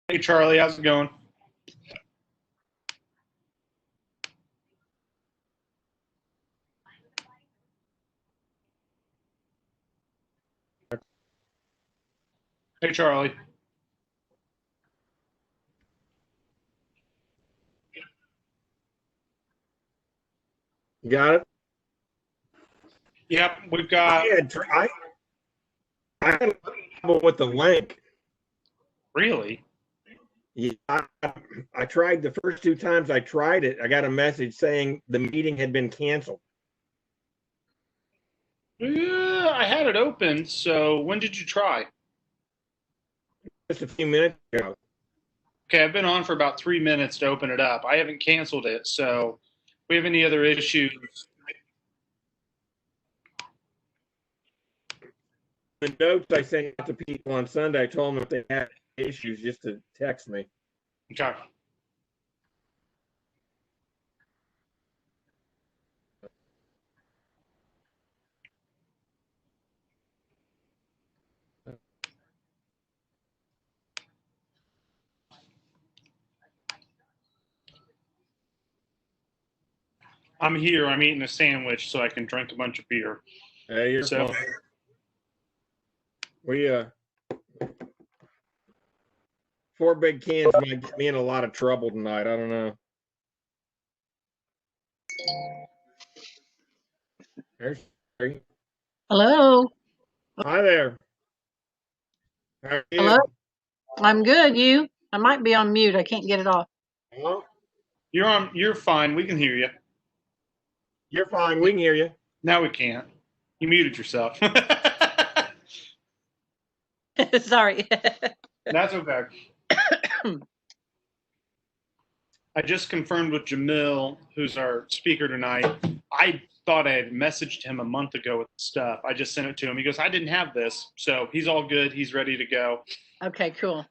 Hey, Charlie, how's it going? Hey, Charlie. You got it? Yep, we've got. I had trouble with the link. Really? Yeah, I tried the first two times I tried it. I got a message saying the meeting had been canceled. Yeah, I had it open. So when did you try? Just a few minutes ago. Okay, I've been on for about 3 minutes to open it up. I haven't canceled it. So if we have any other issues? The notes I sent out to people on Sunday, I told them if they had issues just to text me. Okay. I'm here. I'm eating a sandwich so I can drink a bunch of beer. Hey, you're So fine. We 4 big cans might get me in a lot of trouble tonight. I don't know. There's Sherry. Hello. Hi there. How are you? Hello. I'm good. You? I might be on mute. I can't get it off. Hello? you're on. You're fine. We can hear you. You're fine. We can hear you. Now we can't. You muted yourself. Sorry. That's okay. I just confirmed with Jamil, who's our speaker tonight. I thought I had messaged him a month ago with stuff. I just sent it to him. He goes, I didn't have this. So he's all good. He's ready to go. Okay, cool.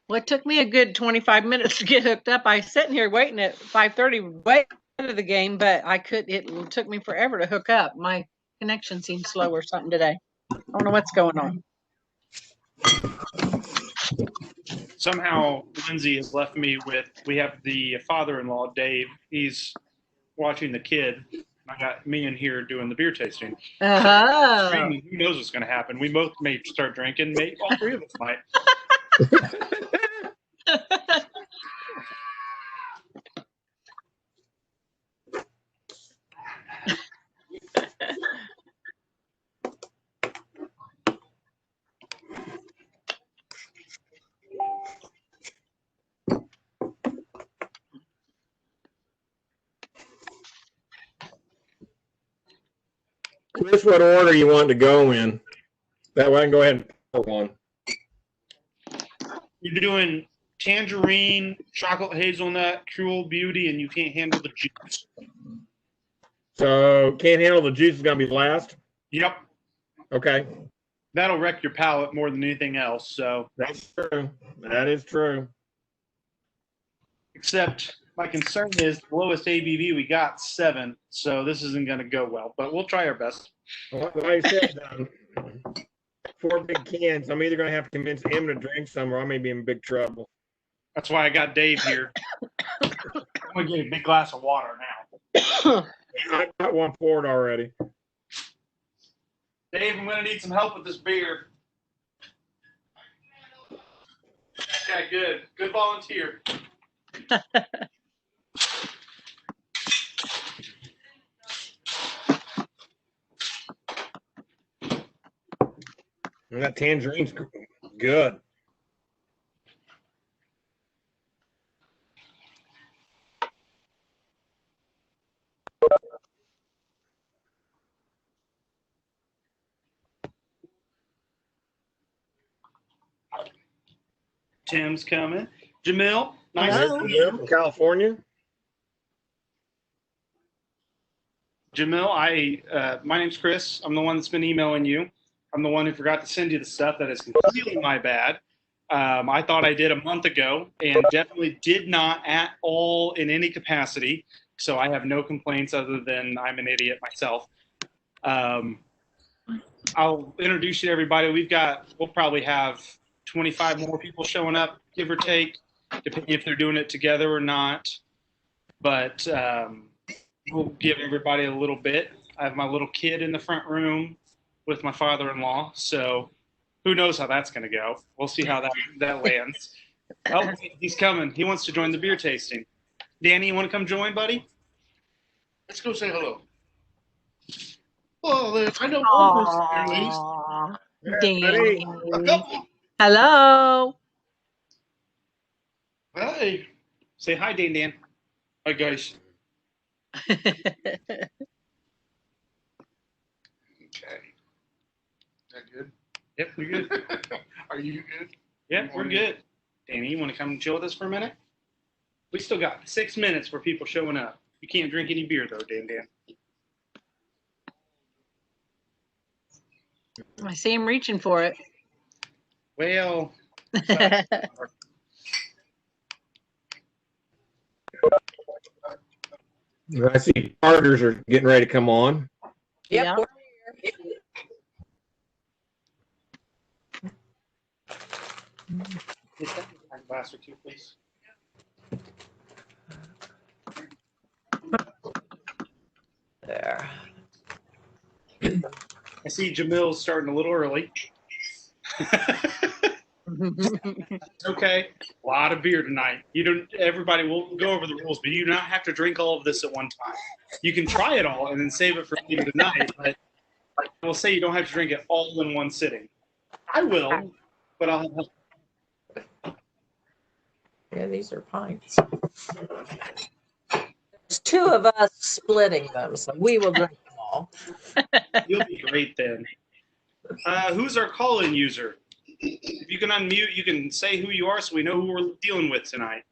Well, it took me a good 25 minutes to get hooked up. I was sitting here waiting at 5:30, way into the game, but it took me forever to hook up. My connection seemed slow or something today. I don't know what's going on. Somehow Lindsay has left me with, we have the father-in-law, Dave. He's watching the kid. I got me in here doing the beer tasting. Uh-huh. Who knows what's going to happen? We both may start drinking. Maybe all three of us might. Chris, what order you want to go in? That way I can go ahead and pour one. You're doing tangerine, chocolate hazelnut, cruel beauty, and you can't handle the juice. So can't handle the juice is gonna be last. Yep. Okay. That'll wreck your palate more than anything else. So That's true. That is true. except my concern is the lowest ABV we got 7, so this isn't going to go well. But we'll try our best. Well, like I said, 4 big cans. I'm either gonna have to convince him to drink some, or I may be in big trouble. That's why I got Dave here. I'm gonna get a big glass of water now. I got one poured already. Dave, I'm gonna need some help with this beer. Okay, good. Good volunteer. And that tangerine's good. Tim's coming. Jamil, nice Hello. to meet you. From California. Jamil, my name's Chris. I'm the one that's been emailing you. I'm the one who forgot to send you the stuff. That is completely my bad. I thought I did a month ago and definitely did not at all in any capacity. So I have no complaints other than I'm an idiot myself. I'll introduce you to everybody. We'll probably have 25 more people showing up, give or take, depending if they're doing it together or not. But we'll give everybody a little bit. I have my little kid in the front room with my father-in-law, so who knows how that's going to go. We'll see how that lands. Oh, he's coming. He wants to join the beer tasting. Danny, you want to come join, buddy? Let's go say hello. Well, I know one person there, ladies. Aw, Buddy. A Danny. couple. Hello. Hey. Say hi, Dan. Hi, guys. Okay. Is that good? Yep, we're good. Are you good? Yep, we're good. Danny, you want to come chill with us for a minute? We still got 6 minutes for people showing up. You can't drink any beer, though, Dan. I see him reaching for it. Well, I see starters are getting ready to come on. Yeah. glass or two, please. There. I see Jamil's starting a little early. Okay, a lot of beer tonight. You don't. Everybody will go over the rules, but you do not have to drink all of this at one time. You can try it all and then save it for later tonight. But I will say you don't have to drink it all in one sitting. I will, but I'll have. Yeah, these are pints. There's two of us splitting them, so we will drink them all. You'll be great then. Who's our call-in user? If you can unmute, you can say who you are so we know who we're dealing with tonight.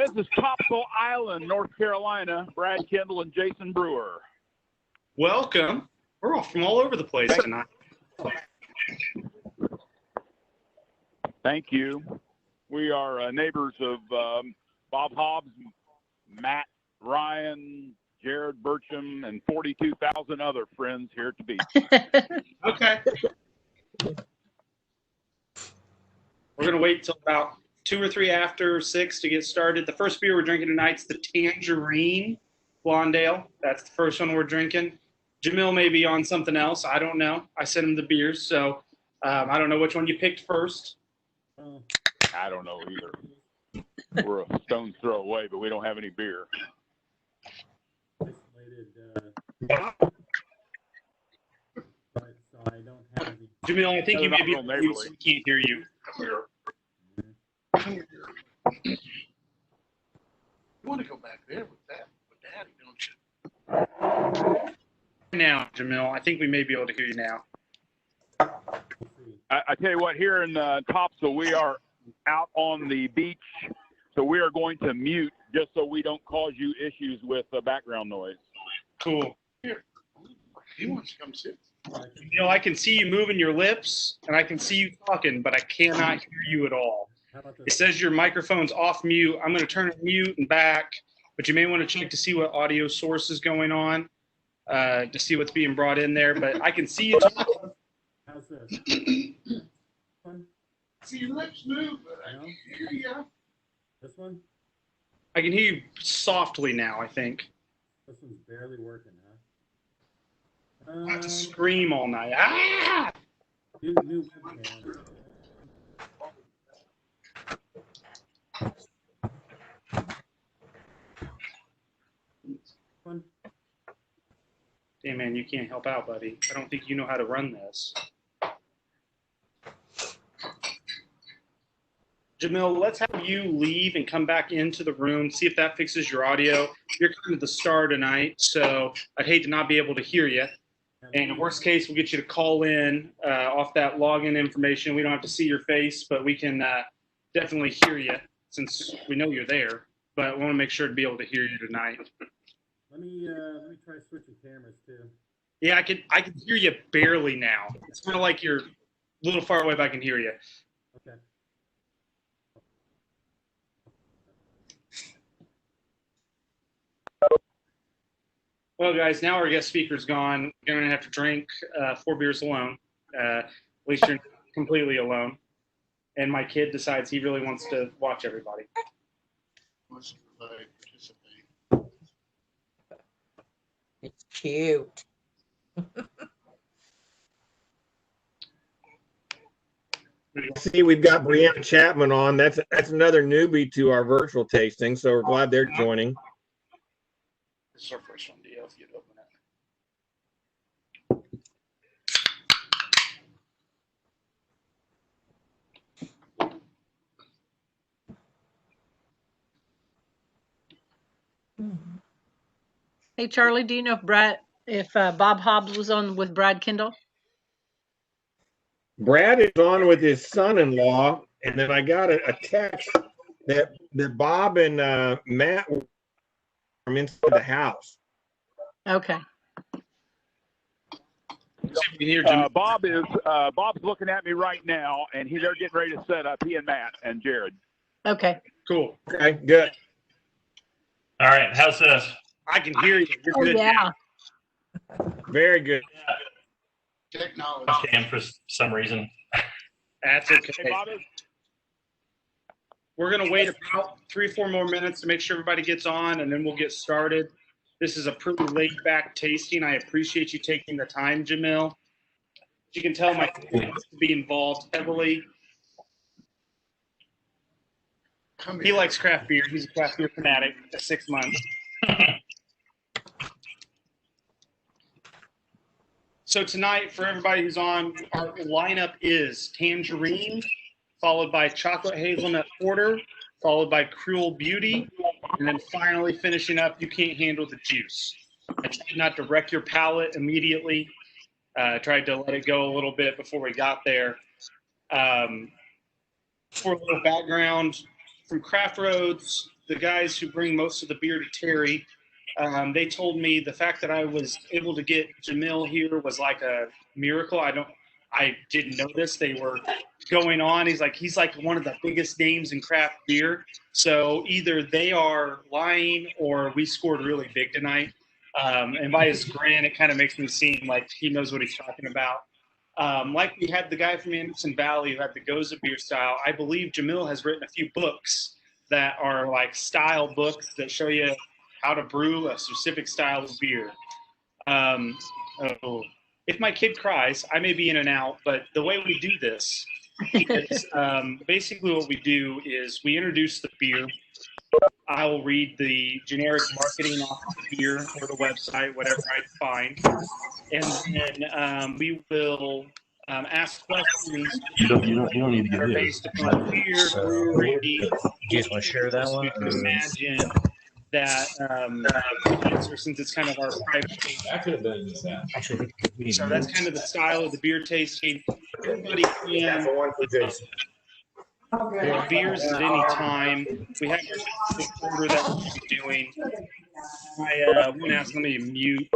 This is Topsail Island, North Carolina. Brad Kendall and Jason Brewer. Welcome. We're all from all over the place tonight. Thank you. We are neighbors of Bob Hobbs, Matt Ryan, Jared Burcham, and 42,000 other friends here at the beach. Okay. We're going to wait till about 2 or 3 after 6 to get started. The first beer we're drinking tonight's the Tangerine Blonde Ale. That's the first one we're drinking. Jamil may be on something else. I don't know. I sent him the beers, so I don't know which one you picked first. I don't know either. We're a stone's throw away, but we don't have any beer. Jamil, I think you may be on mute, so we can't hear you. You want to go back there with Daddy, don't you? Now, Jamil, I think we may be able to hear you now. I tell you what, here in Topsail, we are out on the beach, so we are going to mute just so we don't cause you issues with background noise. Cool. Here. He wants to come sit. Jamil, I can see you moving your lips, and I can see you talking, but I cannot hear you at all. It says your microphone's off mute. I'm going to turn it mute and back, but you may want to check to see what audio source is going on to see what's being brought in there. But I can see you talking. How's this? See your lips move, but I can hear you. This one? I can hear you softly now, I think. This one's barely working, huh? I have to scream all night. Ah! New webcam. One. Hey, man, you can't help out, buddy. I don't think you know how to run this. Jamil, let's have you leave and come back into the room, see if that fixes your audio. You're kind of the star tonight, so I'd hate to not be able to hear you. And in worst case, we'll get you to call in off that login information. We don't have to see your face, but we can definitely hear you since we know you're there. But we want to make sure to be able to hear you tonight. Let me try switching cameras too. Yeah, I can hear you barely now. It's kind of like you're a little far away, but I can hear you. Okay. Well, guys, now our guest speaker's gone. We're going to have to drink 4 beers alone. At least you're completely alone. And my kid decides he really wants to watch everybody. Must participate. It's cute. See, we've got Brianna Chapman on. That's another newbie to our virtual tasting, so we're glad they're joining. This is our first one, Dio, if you'd open it. Hey, Charlie, do you know if Bob Hobbs was on with Brad Kendall? Brad is on with his son-in-law, and then I got a text that Bob and Matt were from inside the house. Okay. Bob's looking at me right now, and they're getting ready to set up. He and Matt and Jared. Okay. Cool. Okay, good. All right, how's this? I can hear you. You're Oh, good. yeah. Very good. Technology. Cam for some reason. That's okay. Hey, Bob. We're going to wait about 3 or 4 more minutes to make sure everybody gets on, and then we'll get started. This is a pretty laid-back tasting. I appreciate you taking the time, Jamil. You can tell my kid wants to be involved heavily. He likes craft beer. He's a craft beer fanatic at 6 months. So tonight, for everybody who's on, our lineup is Tangerine, followed by Chocolate Hazelnut Porter, followed by Cruel Beauty, and then finally finishing up, You Can't Handle the Juice. I tried not to wreck your palate immediately. Tried to let it go a little bit before we got there. For a little background, from Craft Roads, the guys who bring most of the beer to Terry, they told me the fact that I was able to get Jamil here was like a miracle. I didn't notice they were going on. He's like one of the biggest names in craft beer. So either they are lying or we scored really big tonight. And by his grin, it kind of makes me seem like he knows what he's talking about. Like we had the guy from Anderson Valley who had the Goza beer style. I believe Jamil has written a few books that are like style books that show you how to brew a specific style of beer. If my kid cries, I may be in and out, but the way we do this is basically what we do is we introduce the beer. I will read the generic marketing off the beer or the website, whatever I find. And then we will ask questions You don't need to that are get based upon beer, brewery. You guys want to share that one? You can imagine that answer, since it's kind of our private tasting. That could have been just that. Actually, So that's kind of the style of the beer tasting. Everybody can one for Jason. order beers at any time. We have the order that we're doing. I want to ask, let me mute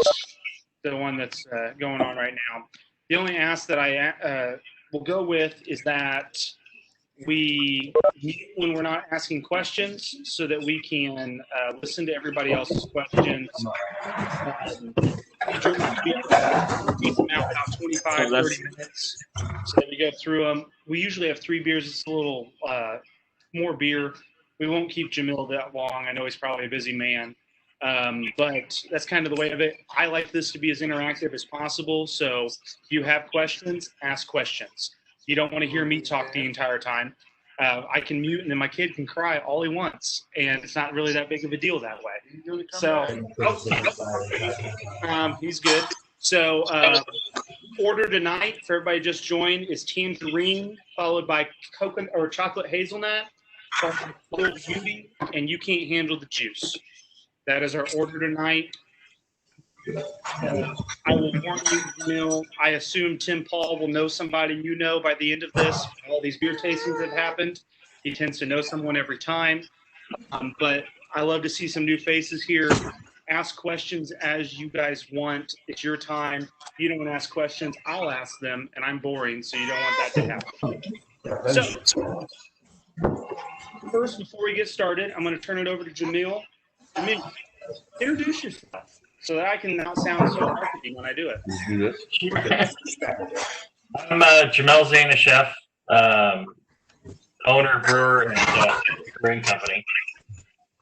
the one that's going on right now. The only ask that I will go with is that we mute when we're not asking questions so that we can listen to everybody else's questions. Beat them out about 25, 30 minutes so that we go through them. We usually have 3 beers. It's a little more beer. We won't keep Jamil that long. I know he's probably a busy man. But that's kind of the way of it. I like this to be as interactive as possible. So if you have questions, ask questions. You don't want to hear me talk the entire time. I can mute, and then my kid can cry all he wants, and it's not really that big of a deal that way. So, he's good. So, order tonight for everybody just joined is Tangerine, followed by coconut or chocolate hazelnut, followed by Cruel Beauty, and You Can't Handle the Juice. That is our order tonight. I will warn you, Jamil, I assume Tim Paul will know somebody you know by the end of this. All these beer tastings have happened. He tends to know someone every time. But I love to see some new faces here. Ask questions as you guys want. It's your time. If you don't want to ask questions, I'll ask them, and I'm boring, so you don't want that to happen. So, first, before we get started, I'm going to turn it over to Jamil. Jamil, introduce yourself so that I can not sound so marketing when I do it. I'm Jamel Zainasheff, owner, brewer, and brewing company.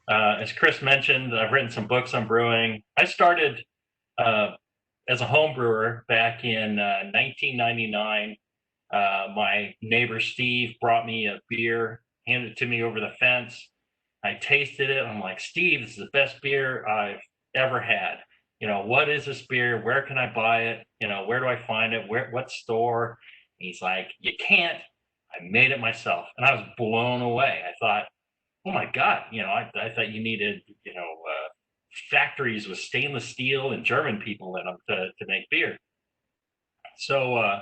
As Chris mentioned, I've written some books on brewing. I started as a home brewer back in 1999. My neighbor Steve brought me a beer, handed it to me over the fence. I tasted it. I'm like, Steve, this is the best beer I've ever had. What is this beer? Where can I buy it? Where do I find it? What store? And he's like, you can't. I made it myself. And I was blown away. I thought, oh my God, I thought you needed, factories with stainless steel and German people in them to make beer. So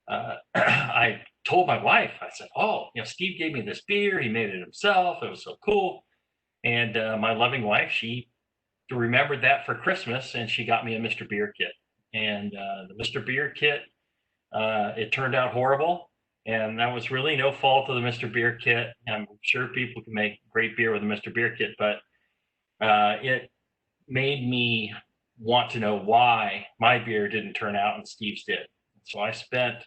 I told my wife, I said, oh, Steve gave me this beer. He made it himself. It was so cool. And my loving wife, she remembered that for Christmas, and she got me a Mr. Beer kit. And the Mr. Beer kit, it turned out horrible. And that was really no fault of the Mr. Beer kit. I'm sure people can make great beer with a Mr. Beer kit, but it made me want to know why my beer didn't turn out and Steve's did. So I spent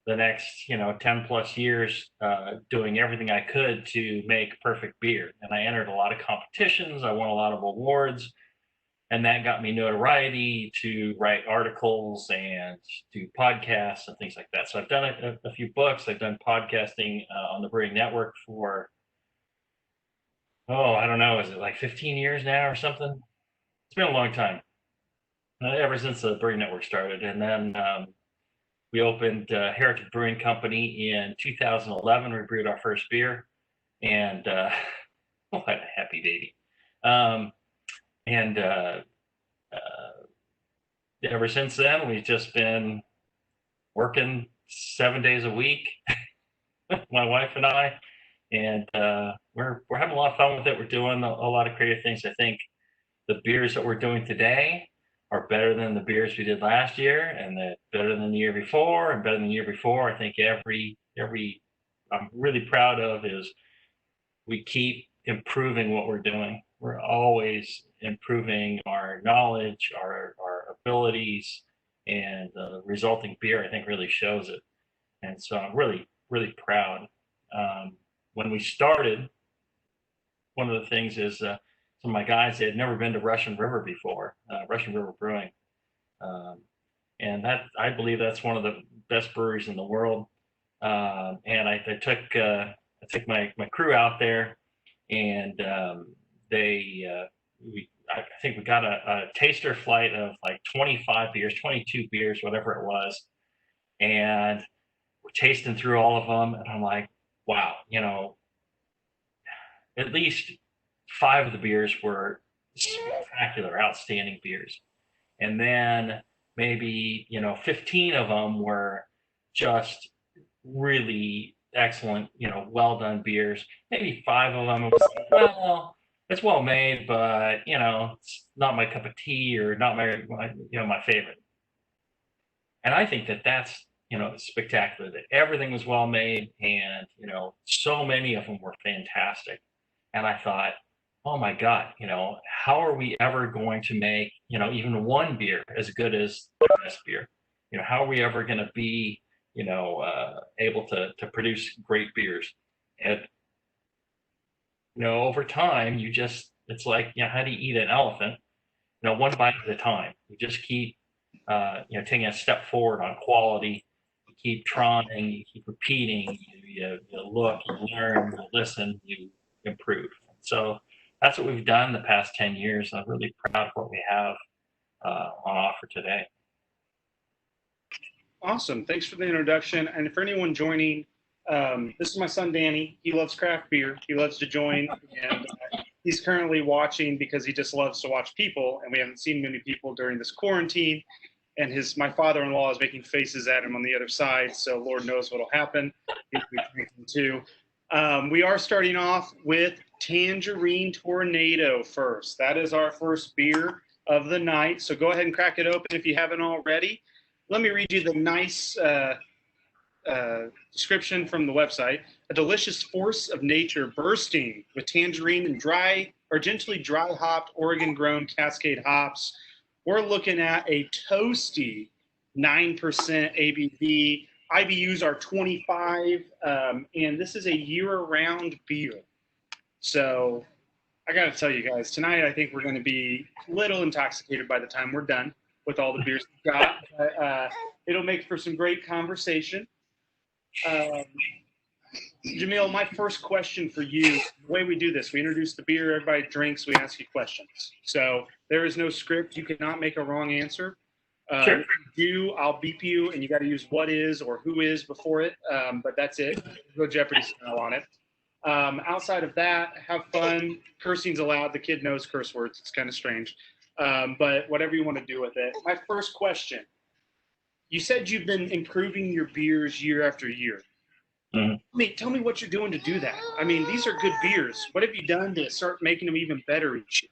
the next 10 plus years doing everything I could to make perfect beer. And I entered a lot of competitions. I won a lot of awards, and that got me notoriety to write articles and do podcasts and things like that. So I've done a few books. I've done podcasting on the Brewing Network for, I don't know, is it like 15 years now or something? It's been a long time, ever since the Brewing Network started. And then we opened Heretic Brewing Company in 2011. We brewed our first beer, and what a happy baby. And ever since then, we've just been working 7 days a week, my wife and I, and we're having a lot of fun with it. We're doing a lot of creative things. I think the beers that we're doing today are better than the beers we did last year, and better than the year before, and better than the year before. I think every I'm really proud of is we keep improving what we're doing. We're always improving our knowledge, our abilities, and the resulting beer, I think, really shows it. And so I'm really, really proud. When we started, one of the things is some of my guys, they had never been to Russian River before, Russian River Brewing. And that, I believe that's one of the best breweries in the world. And I took my crew out there, and I think we got a taster flight of like 25 beers, 22 beers, whatever it was. And we're tasting through all of them. And I'm like, wow, at least 5 of the beers were spectacular, outstanding beers. And then maybe, 15 of them were just really excellent, well done beers. Maybe 5 of them was like, well, it's well made, but it's not my cup of tea, or not my favorite. And I think that that's spectacular, that everything was well made, and so many of them were fantastic. And I thought, oh my God, how are we ever going to make even one beer as good as the best beer? How are we ever going to be able to produce great beers? And over time, it's like, how do you eat an elephant? One bite at a time. You just keep taking a step forward on quality. You keep trying, you keep repeating, you look, you learn, you listen, you improve. So that's what we've done the past 10 years. I'm really proud of what we have on offer today. Awesome. Thanks for the introduction. And for anyone joining, this is my son, Danny. He loves craft beer. He loves to join. And he's currently watching because he just loves to watch people. And we haven't seen many people during this quarantine. And my father-in-law is making faces at him on the other side. So Lord knows what'll happen. He'll be drinking too. We are starting off with Tangerine Tornado first. That is our first beer of the night. So go ahead and crack it open if you haven't already. Let me read you the nice description from the website. A delicious force of nature bursting with tangerine and gently dry hopped Oregon grown Cascade hops. We're looking at a toasty 9% ABV. IBUs are 25, and this is a year-round beer. So I got to tell you guys, tonight I think we're going to be a little intoxicated by the time we're done with all the beers we've got. But, it'll make for some great conversation. Jamil, my first question for you, the way we do this, we introduce the beer, everybody drinks, we ask you questions. So there is no script. You cannot make a wrong answer. Sure. If you do, I'll beep you, and you got to use what is or who is before it. But that's it. Go Jeopardy style on it. Outside of that, have fun. Cursing's allowed. The kid knows curse words. It's kind of strange. But whatever you want to do with it. My first question. You said you've been improving your beers year after year. Mm-hmm. Tell me what you're doing to do that. I mean, these are good beers. What have you done to start making them even better each year?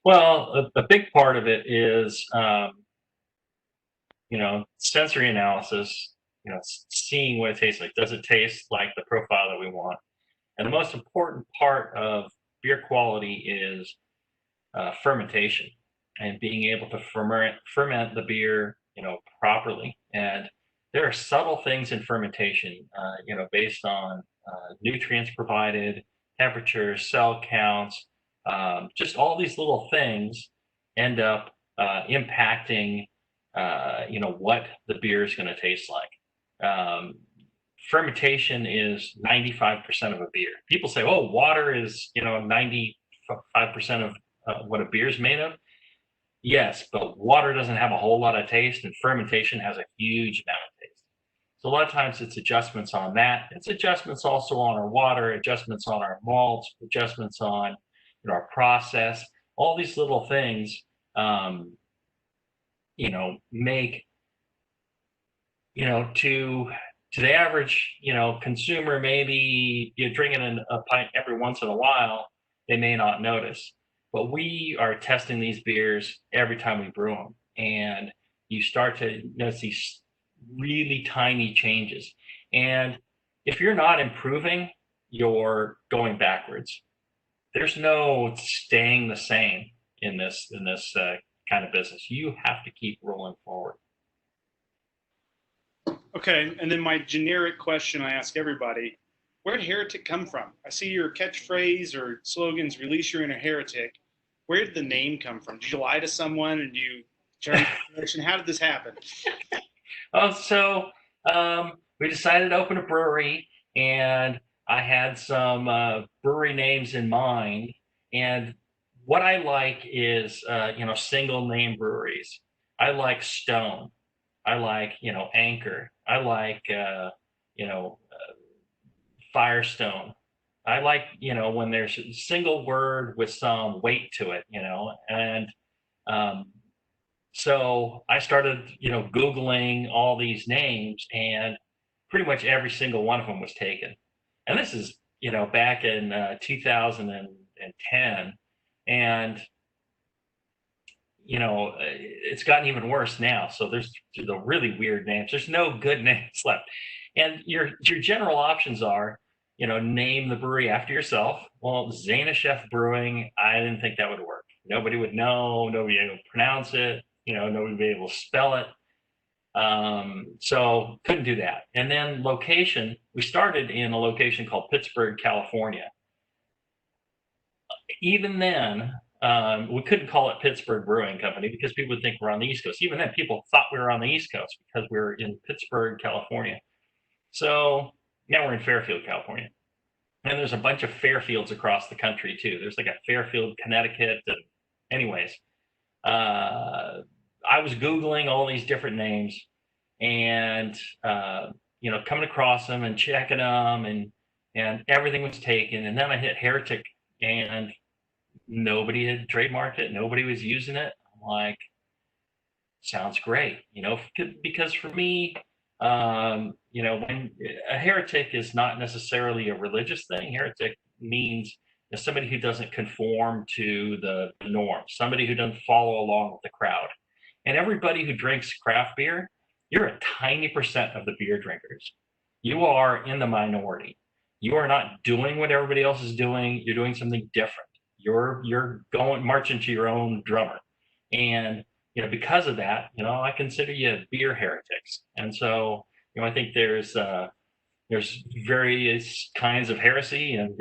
Well, a big part of it is, sensory analysis, seeing what it tastes like. Does it taste like the profile that we want? And the most important part of beer quality is fermentation and being able to ferment the beer, properly. And there are subtle things in fermentation, based on nutrients provided, temperature, cell counts, just all these little things end up impacting, what the beer is going to taste like. Fermentation is 95% of a beer. People say, oh, water is, 95% of what a beer is made of. Yes, but water doesn't have a whole lot of taste, and fermentation has a huge amount of taste. So a lot of times it's adjustments on that. It's adjustments also on our water, adjustments on our malts, adjustments on our process. All these little things, make, to the average, consumer, maybe you're drinking a pint every once in a while, they may not notice. But we are testing these beers every time we brew them, and you start to notice these really tiny changes. And if you're not improving, you're going backwards. There's no staying the same in this kind of business. You have to keep rolling forward. Okay, and then my generic question I ask everybody: where did Heretic come from? I see your catchphrase or slogans, release your inner heretic. Where did the name come from? Did you lie to someone and you turned the direction? How did this happen? We decided to open a brewery, and I had some brewery names in mind. And what I like is, single name breweries. I like Stone. I like, Anchor. I like, Firestone. I like, when there's a single word with some weight to it, and so I started, Googling all these names, and pretty much every single one of them was taken. And this is, back in 2010, and it's gotten even worse now. So there's the really weird names. There's no good names left. And your general options are, name the brewery after yourself. Well, Zanishev Brewing, I didn't think that would work. Nobody would know, nobody would pronounce it, nobody would be able to spell it. So couldn't do that. And then location, we started in a location called Pittsburgh, California. Even then, we couldn't call it Pittsburgh Brewing Company because people would think we're on the East Coast. Even then, people thought we were on the East Coast because we were in Pittsburgh, California. So now we're in Fairfield, California. And there's a bunch of Fairfields across the country too. There's like a Fairfield, Connecticut. And anyways, I was Googling all these different names and, coming across them and checking them, and everything was taken. And then I hit Heretic, and nobody had trademarked it. Nobody was using it. I'm like, sounds great, because for me, when a heretic is not necessarily a religious thing. Heretic means somebody who doesn't conform to the norm, somebody who doesn't follow along with the crowd. And everybody who drinks craft beer, you're a tiny percent of the beer drinkers. You are in the minority. You are not doing what everybody else is doing. You're doing something different. You're going marching to your own drummer. And because of that, I consider you beer heretics. And so, I think there's various kinds of heresy, and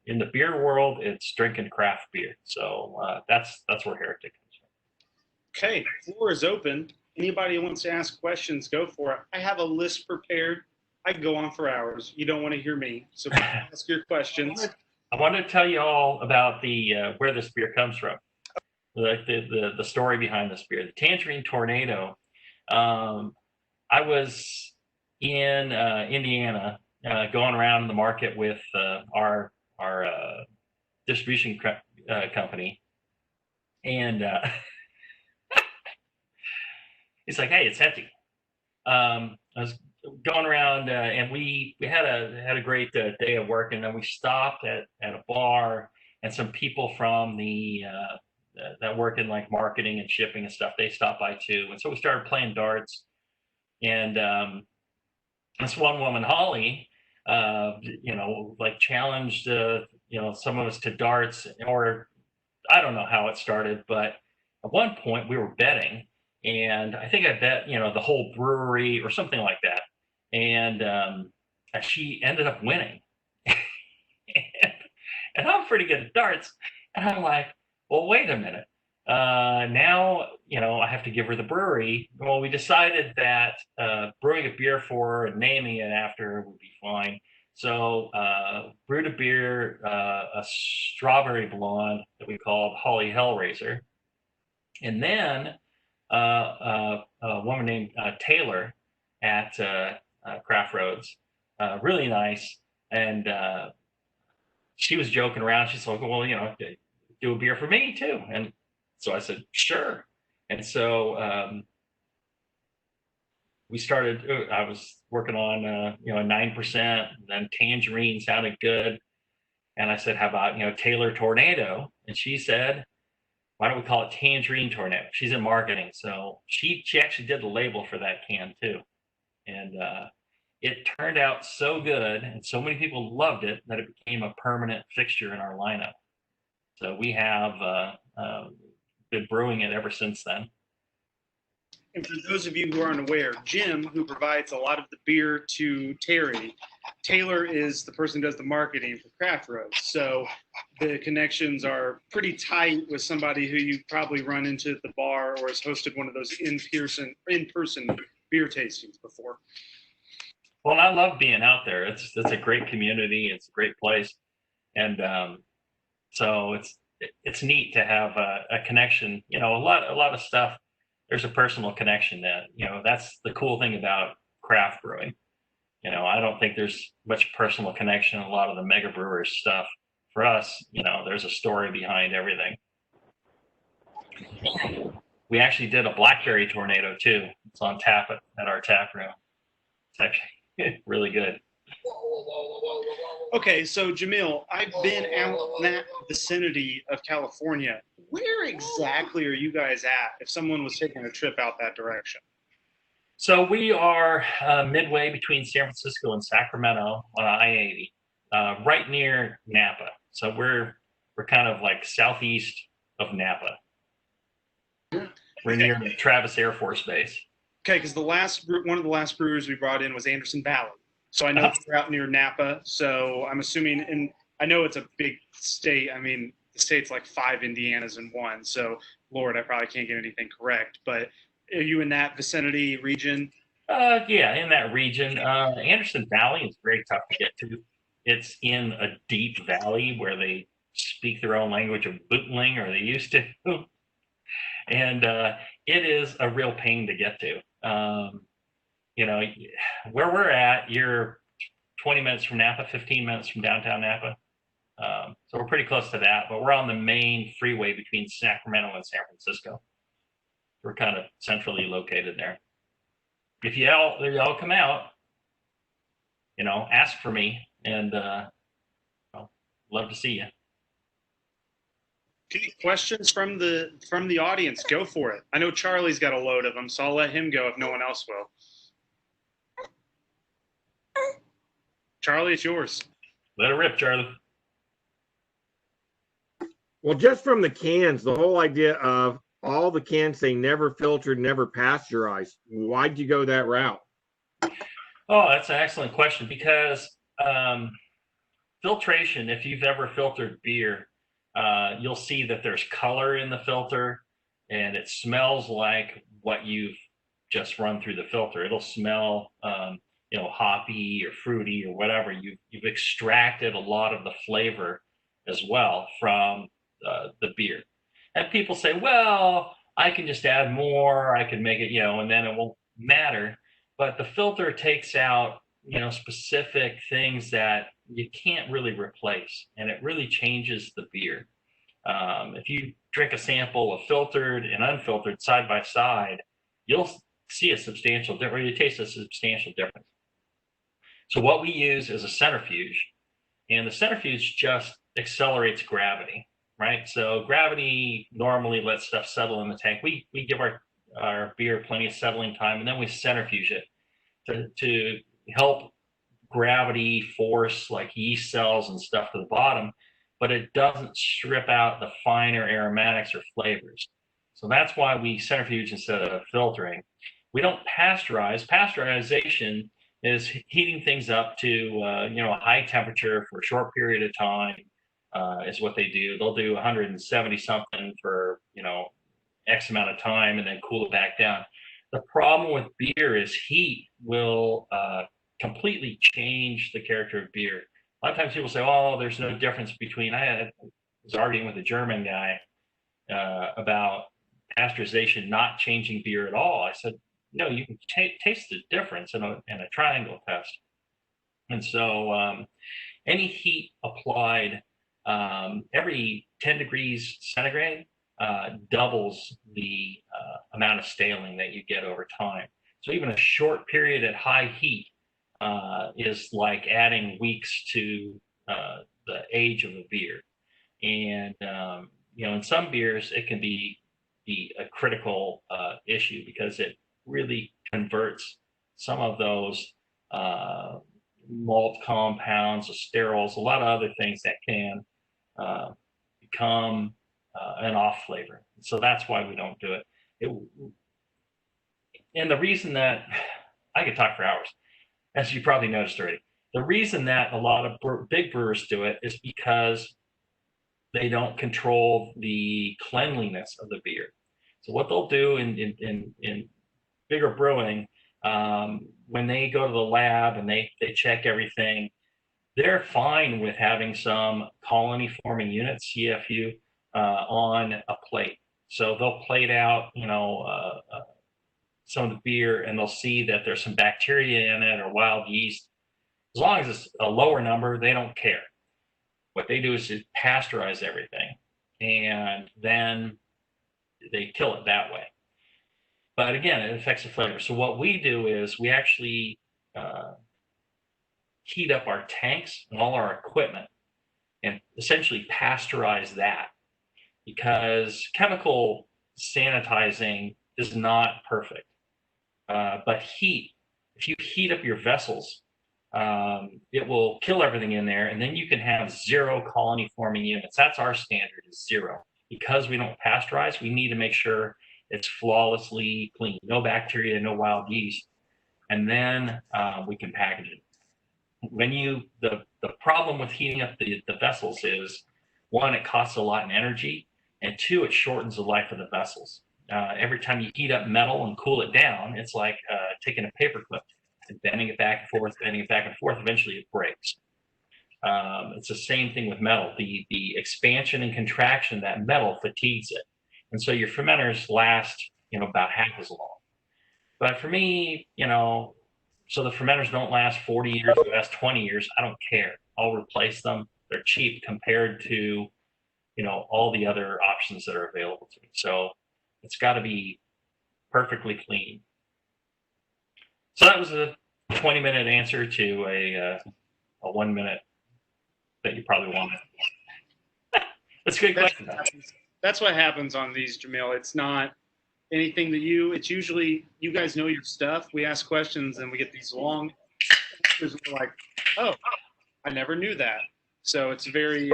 in the beer world, it's drinking craft beer. So that's where heretic comes from. Okay, floor is open. Anybody who wants to ask questions, go for it. I have a list prepared. I can go on for hours. You don't want to hear me, so ask your questions. I wanted to tell you all about the where this beer comes from, like the story behind this beer, the Tangerine Tornado. I was in Indiana, going around the market with our distribution company, and he's like, "Hey, it's empty." I was going around, and we had a great day of work, and then we stopped at a bar, and some people from the that work in like marketing and shipping and stuff, they stopped by too, and so we started playing darts, and this one woman, Holly, like challenged some of us to darts, or I don't know how it started, but at one point we were betting, and I think I bet the whole brewery or something like that, and she ended up winning. and I'm pretty good at darts, and I'm like, well, wait a minute. Now, I have to give her the brewery. Well, we decided that brewing a beer for her and naming it after her would be fine. So brewed a beer, a strawberry blonde that we called Holly Hellraiser. And then a woman named Taylor at Craft Roads, really nice. And she was joking around. She's like, well, do a beer for me too. And so I said, sure. And so we started, I was working on, 9%, then Tangerine sounded good. And I said, how about, Taylor Tornado? And she said, why don't we call it Tangerine Tornado? She's in marketing. So she actually did the label for that can too. And it turned out so good, and so many people loved it, that it became a permanent fixture in our lineup. So we have been brewing it ever since then. And for those of you who aren't aware, Jim, who provides a lot of the beer to Terry, Taylor is the person who does the marketing for Craft Roads. So the connections are pretty tight with somebody who you probably run into at the bar or has hosted one of those in-person beer tastings before. Well, I love being out there. It's a great community. It's a great place, and so it's neat to have a connection. A lot of stuff. There's a personal connection that that's the cool thing about craft brewing. I don't think there's much personal connection in a lot of the mega brewers stuff. For us, there's a story behind everything. We actually did a blackberry tornado too. It's on tap at our tap room. It's actually really good. Okay, so Jamil, I've been out in that vicinity of California. Where exactly are you guys at if someone was taking a trip out that direction? So we are midway between San Francisco and Sacramento on I-80, right near Napa. So we're kind of like southeast of Napa. We're near the Travis Air Force Base. Okay, because one of the last brewers we brought in was Anderson Valley. So I know we're out near Napa. So I'm assuming, and I know it's a big state. I mean, the state's like 5 Indianas in one. So Lord, I probably can't get anything correct. But are you in that vicinity region? Yeah, in that region. Anderson Valley is very tough to get to. It's in a deep valley where they speak their own language of bootling, or they used to. And it is a real pain to get to. Where we're at, you're 20 minutes from Napa, 15 minutes from downtown Napa. So we're pretty close to that, but we're on the main freeway between Sacramento and San Francisco. We're kind of centrally located there. If you all come out, ask for me, and love to see you. Okay, questions from the audience? Go for it. I know Charlie's got a load of them, so I'll let him go if no one else will. Charlie, it's yours. Let it rip, Charlie. Well, just from the cans, the whole idea of all the cans say never filtered, never pasteurized. Why'd you go that route? Oh, that's an excellent question because filtration, if you've ever filtered beer, you'll see that there's color in the filter and it smells like what you've just run through the filter. It'll smell, hoppy or fruity or whatever. You've extracted a lot of the flavor as well from the beer. And people say, well, I can just add more, I can make it, and then it won't matter. But the filter takes out, specific things that you can't really replace, and it really changes the beer. If you drink a sample of filtered and unfiltered side by side, you'll see a substantial difference, or you taste a substantial difference. So what we use is a centrifuge, and the centrifuge just accelerates gravity, right? So gravity normally lets stuff settle in the tank. We give our beer plenty of settling time, and then we centrifuge it to help gravity force like yeast cells and stuff to the bottom, but it doesn't strip out the finer aromatics or flavors. So that's why we centrifuge instead of filtering. We don't pasteurize. Pasteurization is heating things up to a high temperature for a short period of time is what they do. They'll do 170 something for X amount of time and then cool it back down. The problem with beer is heat will completely change the character of beer. A lot of times people say, oh, there's no difference between, I was arguing with a German guy about pasteurization not changing beer at all. I said, no, you can taste the difference in a triangle test. And so any heat applied every 10 degrees centigrade doubles the amount of staling that you get over time. So even a short period at high heat is like adding weeks to the age of a beer. And in some beers it can be a critical issue because it really converts some of those malt compounds, sterols, a lot of other things that can become an off flavor. So that's why we don't do it. And the reason that I could talk for hours, as you probably noticed already, the reason that a lot of big brewers do it is because they don't control the cleanliness of the beer. So what they'll do in bigger brewing, when they go to the lab and they check everything, they're fine with having some colony forming units, CFU, on a plate. So they'll plate out, some of the beer, and they'll see that there's some bacteria in it or wild yeast. As long as it's a lower number, they don't care. What they do is to pasteurize everything, and then they kill it that way. But again, it affects the flavor. So what we do is we actually heat up our tanks and all our equipment and essentially pasteurize that, because chemical sanitizing is not perfect. But heat, if you heat up your vessels, it will kill everything in there, and then you can have 0 colony forming units. That's our standard, is 0. Because we don't pasteurize, we need to make sure it's flawlessly clean, no bacteria, no wild yeast, and then we can package it. When the problem with heating up the vessels is, 1, it costs a lot in energy, and 2, it shortens the life of the vessels. Every time you heat up metal and cool it down, it's like taking a paper clip and bending it back and forth, eventually it breaks. It's the same thing with metal. The expansion and contraction of that metal fatigues it. And so your fermenters last, about half as long. But for me, so the fermenters don't last 40 years, they last 20 years, I don't care. I'll replace them. They're cheap compared to, all the other options that are available to me. So it's got to be perfectly clean. So that was a 20-minute answer to a 1 minute that you probably wanted. That's a good question. That's what happens on these, Jamil. It's not anything that it's usually, you guys know your stuff. We ask questions and we get these long answers. We're like, oh, I never knew that. So it's a very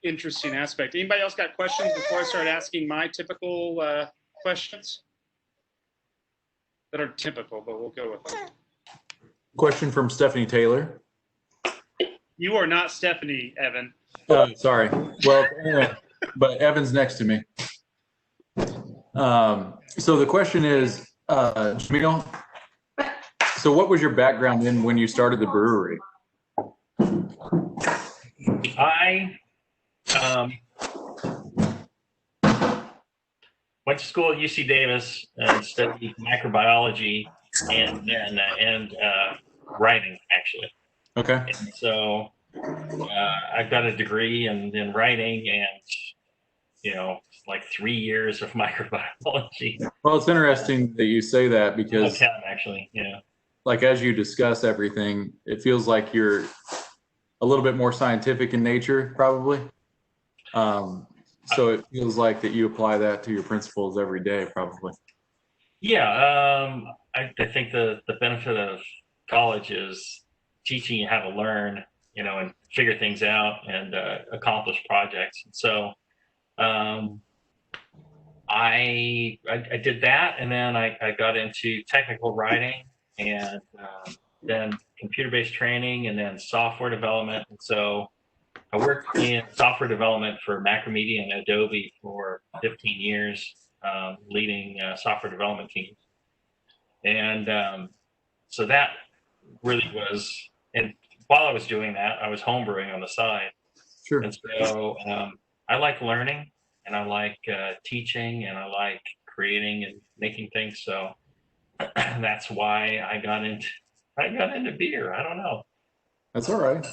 interesting aspect. Anybody else got questions before I start asking my typical questions that are typical, but we'll go with them. Question from Stephanie Taylor. You are not Stephanie, Evan. Sorry. Well, anyway, but Evan's next to me. So the question is, Jamil, so what was your background in when you started the brewery? I went to school at UC Davis and studied microbiology and then writing, actually. Okay. And so I've got a degree in writing and, like 3 years of microbiology. Well, it's interesting that you say that because, 10, actually, yeah. like, as you discuss everything, it feels like you're a little bit more scientific in nature, probably. So it feels like that you apply that to your principles every day, probably. Yeah, I think the benefit of college is teaching you how to learn, and figure things out and accomplish projects. And so I did that, and then I got into technical writing and then computer-based training and then software development. And so I worked in software development for Macromedia and Adobe for 15 years, leading software development teams. And so that really was, and while I was doing that, I was homebrewing on the side. Sure. And so I like learning, and I like teaching, and I like creating and making things. So that's why I got into beer. I don't know. That's all right.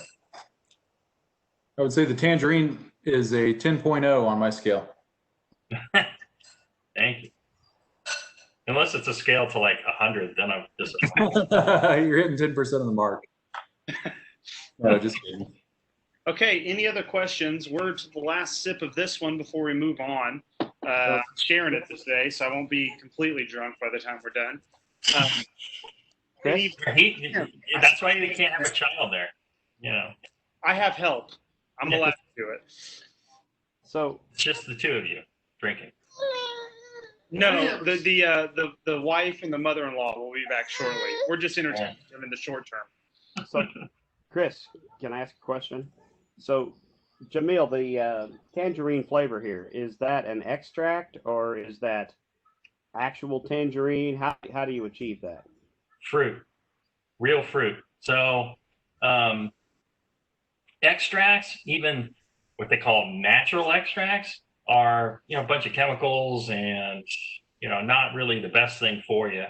I would say the tangerine is a 10.0 on my scale. Thank you. Unless it's a scale to like 100, then I'm disappointed. You're hitting 10% of the mark. No, just kidding. Okay, any other questions? We're to the last sip of this one before we move on. I'm sharing it today, so I won't be completely drunk by the time we're done. That's why you can't have a child there. I have help. I'm allowed to do it. So it's just the two of you drinking. No, the wife and the mother-in-law will be back shortly. We're just entertaining them in the short term. So, Chris, can I ask a question? So, Jamil, the tangerine flavor here, is that an extract or is that actual tangerine? How do you achieve that? Fruit, real fruit. So extracts, even what they call natural extracts, are a bunch of chemicals and not really the best thing for you.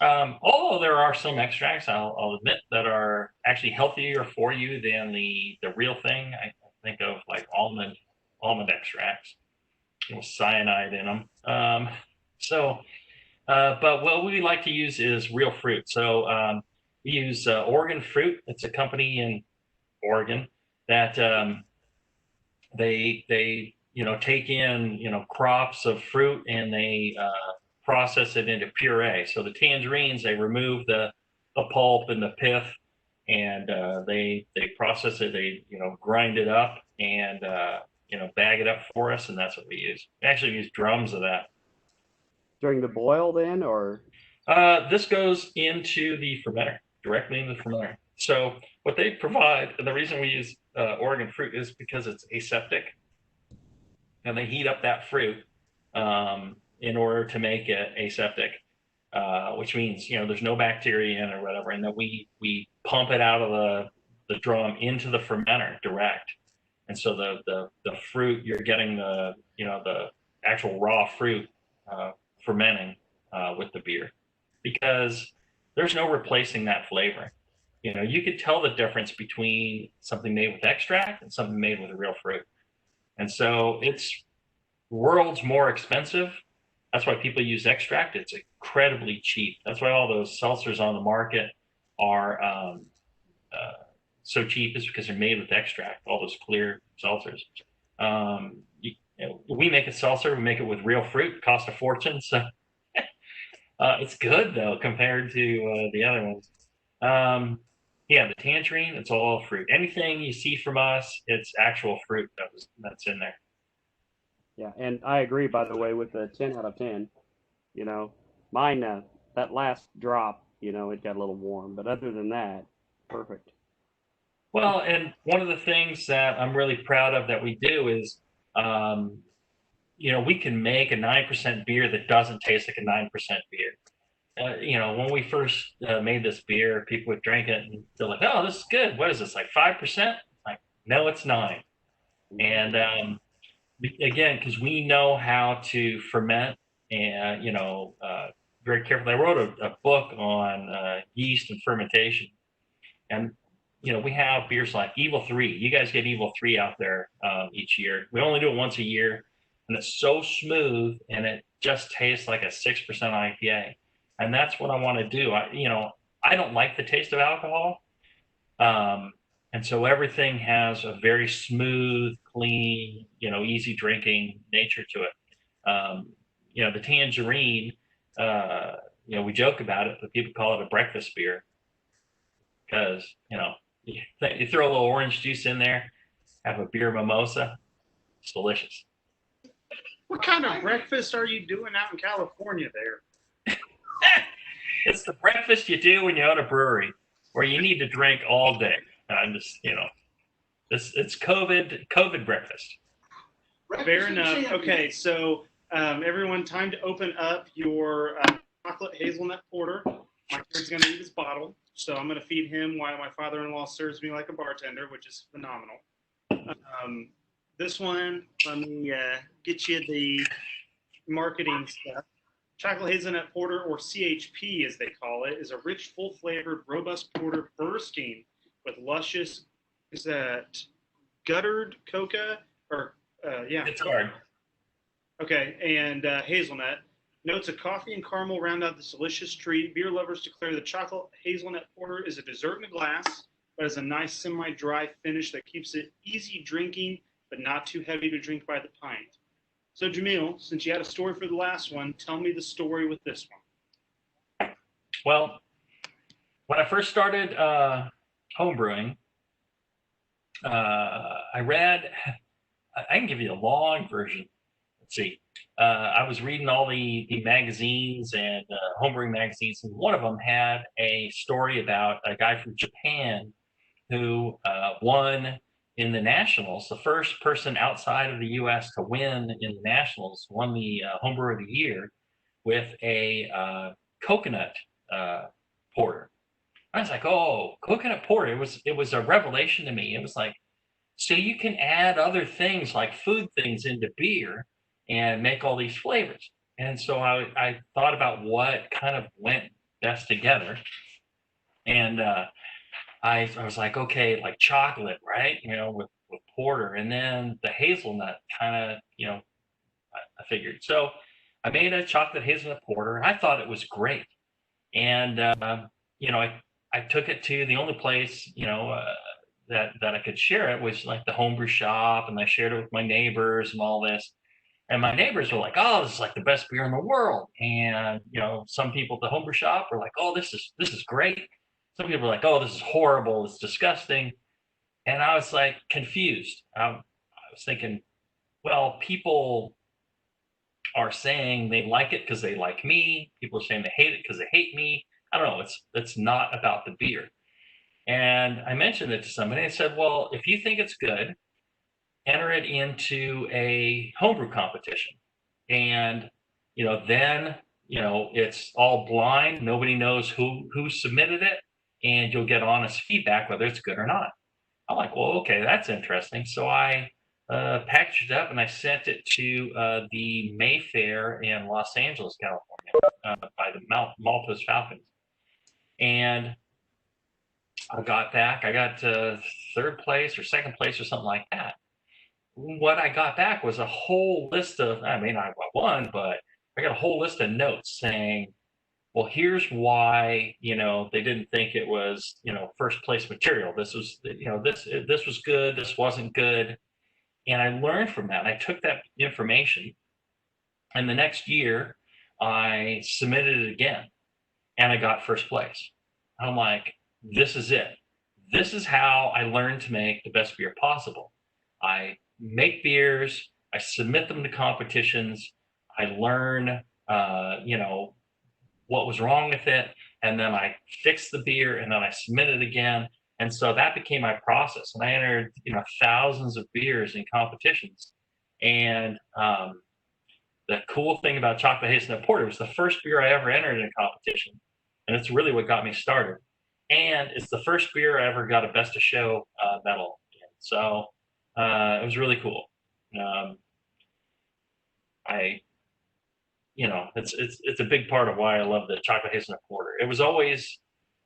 Although there are some extracts, I'll admit, that are actually healthier for you than the real thing. I think of like almond extracts, cyanide in them. But what we like to use is real fruit. So we use Oregon Fruit. It's a company in Oregon that they take in crops of fruit and they process it into puree. So the tangerines, they remove the pulp and the pith, and they process it. They grind it up and bag it up for us, and that's what we use. We actually use drums of that. During the boil, then, or this goes into the fermenter, directly into the fermenter. So what they provide, and the reason we use Oregon Fruit is because it's aseptic, and they heat up that fruit in order to make it aseptic, which means there's no bacteria in it or whatever, and then we pump it out of the drum into the fermenter direct, and so the fruit, you're getting the actual raw fruit fermenting with the beer, because there's no replacing that flavor. You could tell the difference between something made with extract and something made with real fruit. And so it's worlds more expensive. That's why people use extract. It's incredibly cheap. That's why all those seltzers on the market are so cheap, is because they're made with extract, all those clear seltzers. We make a seltzer, we make it with real fruit, it costs a fortune. So it's good though, compared to the other ones. Yeah, the tangerine, it's all fruit. Anything you see from us, it's actual fruit that's in there. Yeah, and I agree, by the way, with the 10 out of 10. You know, mine that last drop, it got a little warm, but other than that, perfect. Well, and one of the things that I'm really proud of that we do is, we can make a 9% beer that doesn't taste like a 9% beer. When we first made this beer, people would drink it and they're like, "Oh, this is good. What is this, like 5%?" Like, no, it's 9. And again, because we know how to ferment and, very carefully. I wrote a book on yeast and fermentation. And, we have beers like Evil 3. You guys get Evil 3 out there each year. We only do it once a year. And it's so smooth and it just tastes like a 6% IPA. And that's what I want to do. I don't like the taste of alcohol. And so everything has a very smooth, clean, easy drinking nature to it. The tangerine, we joke about it, but people call it a breakfast beer because, you throw a little orange juice in there, have a beer mimosa, it's delicious. What kind of breakfast are you doing out in California there? It's the breakfast you do when you're at a brewery where you need to drink all day. I'm just, it's COVID breakfast. Fair enough. Okay, so everyone, time to open up your chocolate hazelnut porter. My kid's going to eat his bottle, so I'm going to feed him while my father-in-law serves me like a bartender, which is phenomenal. This one, let me get you the marketing stuff. Chocolate hazelnut porter, or CHP as they call it, is a rich, full-flavored, robust porter bursting with luscious, is that guttered coca? Or, yeah. It's hard. Okay, and hazelnut. Notes of coffee and caramel round out this delicious treat. Beer lovers declare the chocolate hazelnut porter is a dessert in a glass, but has a nice semi-dry finish that keeps it easy drinking, but not too heavy to drink by the pint. So, Jamil, since you had a story for the last one, tell me the story with this one. Well, when I first started homebrewing, I can give you a long version. Let's see. I was reading all the magazines and homebrewing magazines, and one of them had a story about a guy from Japan who won in the Nationals. The first person outside of the U.S. to win in the Nationals won the Homebrewer of the Year with a coconut porter. I was like, oh, coconut porter. It was a revelation to me. It was like, so you can add other things like food things into beer and make all these flavors. And so I thought about what kind of went best together. And I was like, okay, like chocolate, right? With porter, and then the hazelnut kind of, I figured. So I made a chocolate hazelnut porter, and I thought it was great. And I took it to the only place, that I could share it was like the homebrew shop, and I shared it with my neighbors and all this. And my neighbors were like, "Oh, this is like the best beer in the world." And some people at the homebrew shop were like, "Oh, this is great." Some people were like, "Oh, this is horrible. It's disgusting." And I was like confused. I was thinking, well, people are saying they like it because they like me. People are saying they hate it because they hate me. I don't know. It's not about the beer. And I mentioned it to somebody. I said, well, if you think it's good, enter it into a homebrew competition. And, then, it's all blind. Nobody knows who submitted it. And you'll get honest feedback whether it's good or not. I'm like, well, okay, that's interesting. So I packaged it up and I sent it to the Mayfair in Los Angeles, California, by the Maltose Falcons. And I got back. I got third place or second place or something like that. What I got back was a whole list of, I mean, I won, but I got a whole list of notes saying, well, here's why, they didn't think it was, first place material. This was, this was good. This wasn't good. And I learned from that. I took that information, and the next year I submitted it again, and I got first place. I'm like, this is it. This is how I learned to make the best beer possible. I make beers, I submit them to competitions, I learn you know, what was wrong with it, and then I fixed the beer, and then I submitted again, and so that became my process. And I entered, you know, thousands of beers in competitions, and the cool thing about chocolate hazelnut porter was the first beer I ever entered in a competition, and it's really what got me started. And it's the first beer I ever got a best of show medal in. So it was really cool. You know, it's a big part of why I love the chocolate hazelnut porter. It was always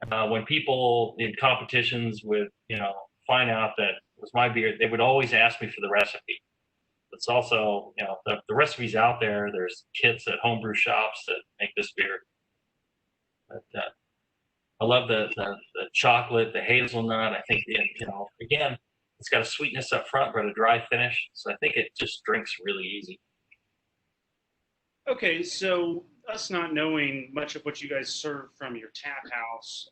when people in competitions would, you know, find out that it was my beer, they would always ask me for the recipe. It's also, you know, the recipes out there. There's kits at homebrew shops that make this beer. But I love the chocolate, the hazelnut. I think, you know, again, it's got a sweetness up front, but a dry finish. So I think it just drinks really easy. Okay, so us not knowing much of what you guys serve from your tap house,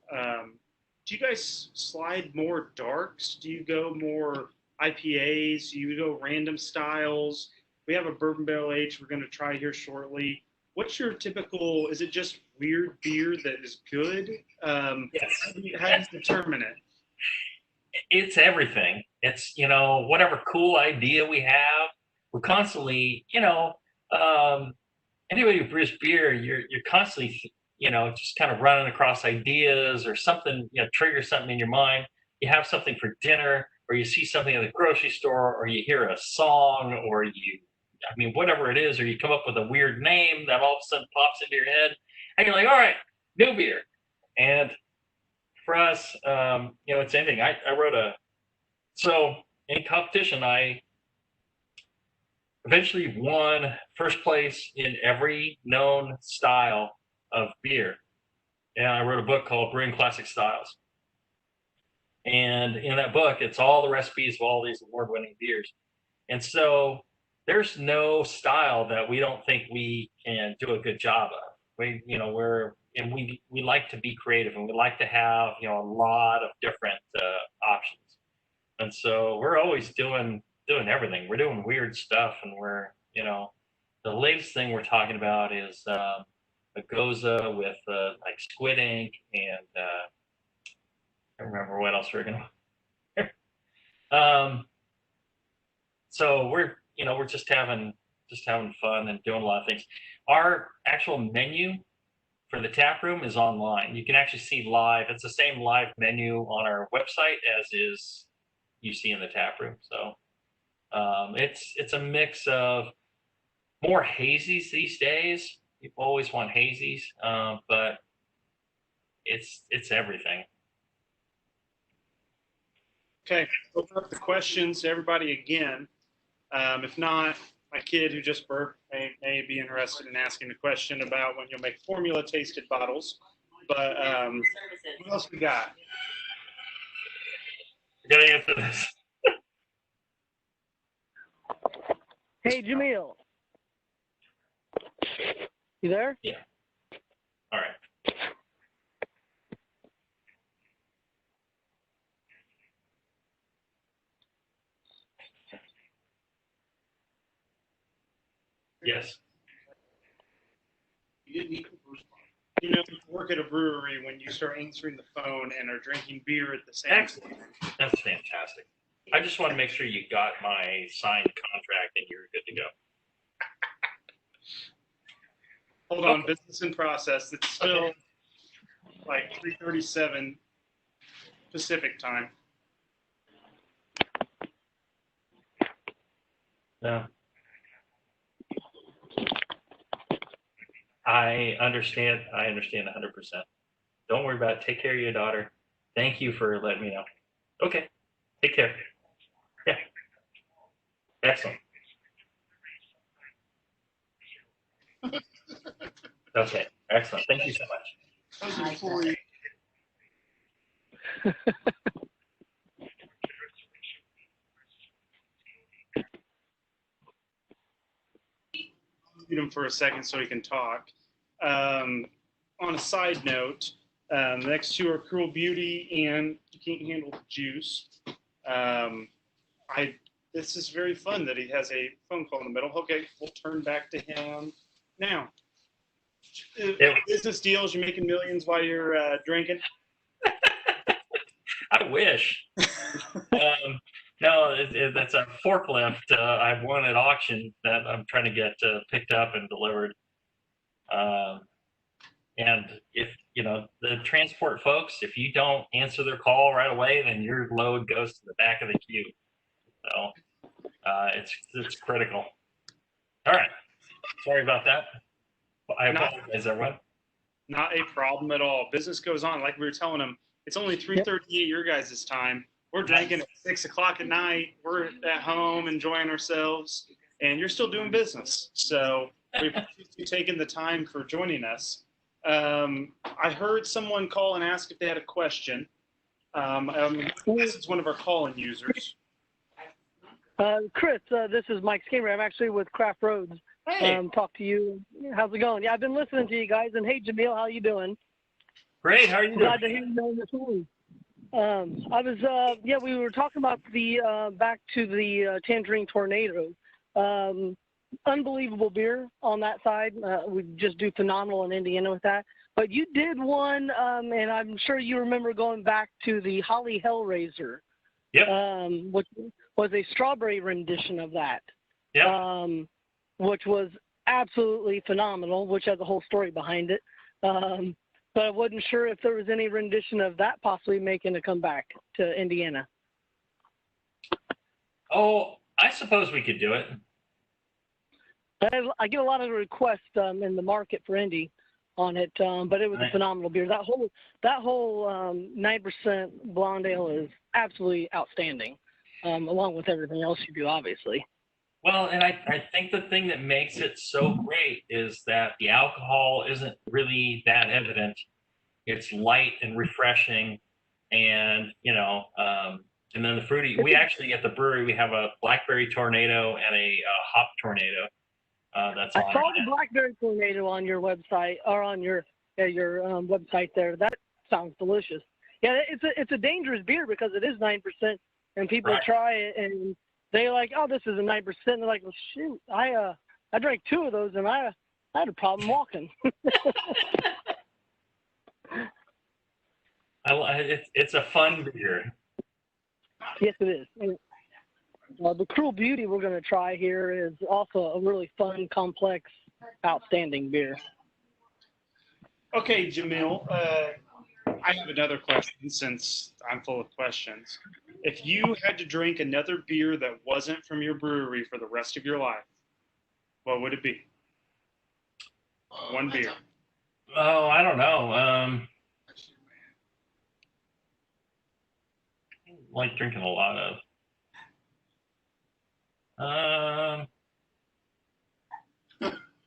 do you guys slide more darks? Do you go more IPAs? Do you go random styles? We have a bourbon barrel aged we're going to try here shortly. What's your typical? Is it just weird beer that is good? Yes. How do you determine it? It's everything. It's, you know, whatever cool idea we have. We're constantly, you know, anybody who brews beer, you're constantly, you know, just kind of running across ideas or something, you know, triggers something in your mind. You have something for dinner, or you see something at the grocery store, or you hear a song, or I mean, whatever it is, or you come up with a weird name that all of a sudden pops into your head, and you're like, all right, new beer. And for us, you know, it's anything. I wrote so in competition, I eventually won first place in every known style of beer. And I wrote a book called Brewing Classic Styles. And in that book, it's all the recipes of all these award-winning beers. And so there's no style that we don't think we can do a good job of. We like to be creative, and we like to have, you know, a lot of different options. And so we're always doing everything. We're doing weird stuff, and we're, you know, the latest thing we're talking about is a Goza with like squid ink, and I don't remember what else we're gonna. So we're, you know, we're just having fun and doing a lot of things. Our actual menu for the tap room is online. You can actually see live. It's the same live menu on our website as is you see in the tap room. So it's a mix of more hazies these days. People always want hazies, but it's everything. Okay, open up the questions to everybody again. If not, my kid who just burped may be interested in asking a question about when you'll make formula tasted bottles. But what else we got? I gotta answer this. Hey, Jamil. You there? Yeah. All right. Yes. You know, work at a brewery when you start answering the phone and are drinking beer at the same Excellent. That's fantastic. I just want to make sure you got my signed contract and you're good to go. Hold on, business in process. It's still like 3:37 Pacific time. No. I understand 100%. Don't worry about it. Take care of your daughter. Thank you for letting me know. Okay. Take care. Yeah. Excellent. Okay. Excellent. Thank you so much. Mute him for a second so he can talk. On a side note, the next two are Cruel Beauty and You Can't Handle the Juice. This is very fun that he has a phone call in the middle. Okay, we'll turn back to him now. Business deals, you're making millions while you're drinking. I wish. No, that's a forklift I've won at auction that I'm trying to get picked up and delivered. And if the transport folks, if you don't answer their call right away, then your load goes to the back of the queue. So it's critical. All right, sorry about that. I apologize, everyone. Not a problem at all. Business goes on. Like we were telling them, it's only 3:38 your guys' time. We're drinking at 6 o'clock at night. We're at home enjoying ourselves, and you're still doing business. So we appreciate you taking the time for joining us. I heard someone call and ask if they had a question. This is one of our call-in users. Chris, this is Mike Skamer. I'm actually with Craft Roads. Hey. Talk to you. How's it going? Yeah, I've been listening to you guys. And hey, Jamil, how you doing? Great. How are you doing? Glad to hear you on this morning. We were talking about the back to the Tangerine Tornado. Unbelievable beer on that side. We just do phenomenal in Indiana with that. But you did one, and I'm sure you remember going back to the Holly Hellraiser. Yep. Which was a strawberry rendition of that. Yep. Which was absolutely phenomenal, which has a whole story behind it. But I wasn't sure if there was any rendition of that possibly making a comeback to Indiana. Oh, I suppose we could do it. I get a lot of requests in the market for Indy on it, but it was a phenomenal beer. That whole 9% blonde ale is absolutely outstanding, along with everything else you do, obviously. Well, and I think the thing that makes it so great is that the alcohol isn't really that evident. It's light and refreshing, and and then the fruity. We actually at the brewery we have a blackberry tornado and a hop tornado. That's I saw the blackberry tornado on your website or on your website there. That sounds delicious. Yeah, it's a dangerous beer because it is 9%, and people try it and they're like, oh, this is a 9%. They're like, well, shoot, I drank 2 of those and I had a problem walking. It's a fun beer. Yes, it is. And, the Cruel Beauty we're going to try here is also a really fun, complex, outstanding beer. Okay, Jamil, I have another question since I'm full of questions. If you had to drink another beer that wasn't from your brewery for the rest of your life, what would it be? One beer. Oh, I don't know. Like drinking a lot of. I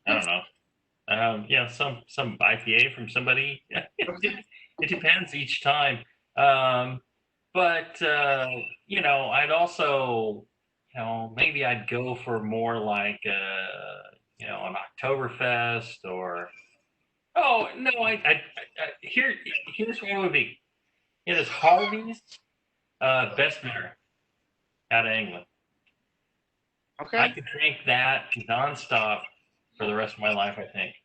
don't know. Some IPA from somebody. It depends each time. But I'd also, maybe I'd go for more like, an Oktoberfest or. Oh no! Here's what it would be. It is Harvey's best beer out of England. Okay. I could drink that nonstop for the rest of my life, I think.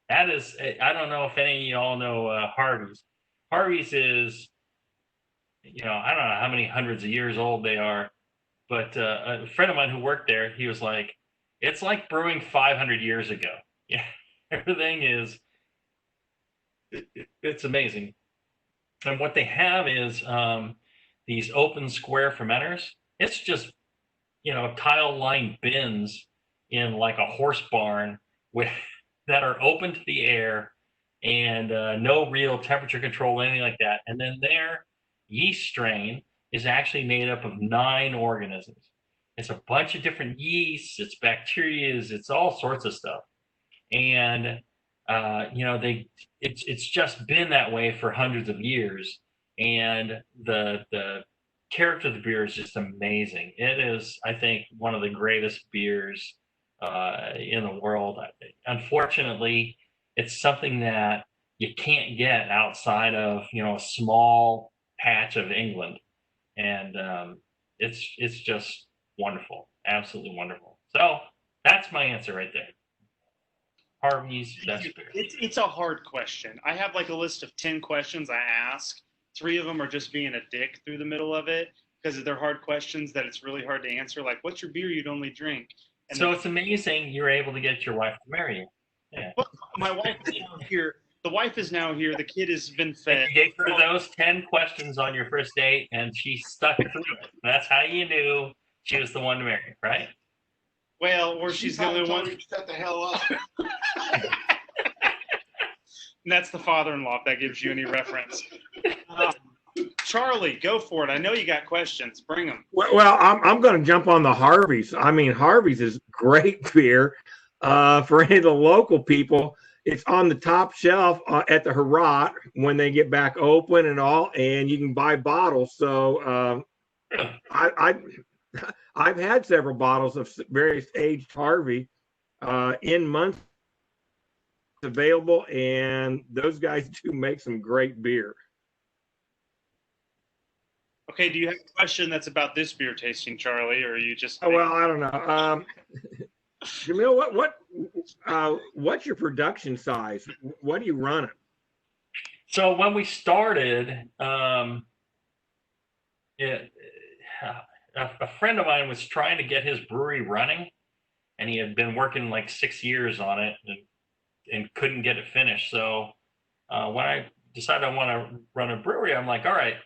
That is, I don't know if any of y'all know Harvey's. Harvey's is, I don't know how many hundreds of years old they are, but a friend of mine who worked there, he was like, it's like brewing 500 years ago. Yeah, everything is, it's amazing. And what they have is these open square fermenters. It's just tile-lined bins in like a horse barn that are open to the air and no real temperature control, anything like that. And then their yeast strain is actually made up of 9 organisms. It's a bunch of different yeasts, it's bacteria, it's all sorts of stuff. And it's just been that way for hundreds of years. And the character of the beer is just amazing. It is, I think, one of the greatest beers in the world. Unfortunately, it's something that you can't get outside of a small patch of England, and it's just wonderful, absolutely wonderful. So that's my answer right there. Harvey's best beer. It's a hard question. I have like a list of 10 questions I ask. 3 of them are just being a dick through the middle of it because they're hard questions that it's really hard to answer. Like, what's your beer you'd only drink? And so it's amazing you're able to get your wife to marry you. Yeah. Well, my wife is now here. The wife is now here. The kid has been fed. You gave her those 10 questions on your first date, and she stuck through it. That's how you knew she was the one to marry, right? Well, or she's the only one. Shut the hell up. And that's the father-in-law, if that gives you any reference. Charlie, go for it. I know you got questions. Bring them. Well, I'm going to jump on the Harvey's. I mean, Harvey's is great beer. For any of the local people, it's on the top shelf at the Heretic when they get back open and all, and you can buy bottles. So I've had several bottles of various aged Harvey in months available, and those guys do make some great beer. Okay, do you have a question that's about this beer tasting, Charlie, or are you just? Oh, well, I don't know. Jamil, what's your production size? What are you running? So when we started, a friend of mine was trying to get his brewery running, and he had been working like 6 years on it and couldn't get it finished. So when I decided I want to run a brewery, I'm like, all right,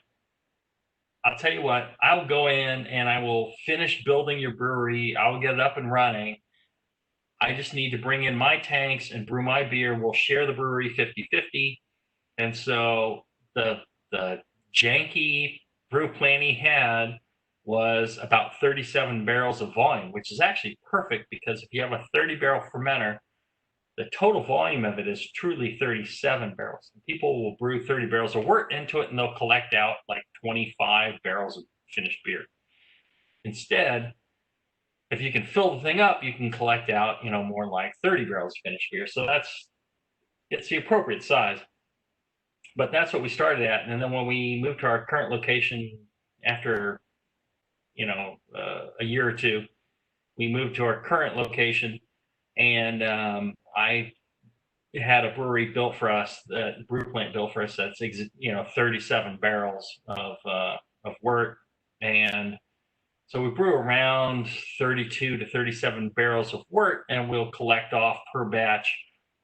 I'll tell you what, I'll go in and I will finish building your brewery. I will get it up and running. I just need to bring in my tanks and brew my beer. We'll share the brewery 50-50. And so the janky brew plant he had was about 37 barrels of volume, which is actually perfect because if you have a 30-barrel fermenter, the total volume of it is truly 37 barrels. People will brew 30 barrels of wort into it, and they'll collect out like 25 barrels of finished beer. Instead, if you can fill the thing up, you can collect out, more like 30 barrels of finished beer. So it's the appropriate size. But that's what we started at. And then when we moved to our current location after, a year or two, we moved to our current location, and I had a brewery built for us, the brew plant built for us. That's 37 barrels of wort, and so we brew around 32 to 37 barrels of wort, and we'll collect off per batch,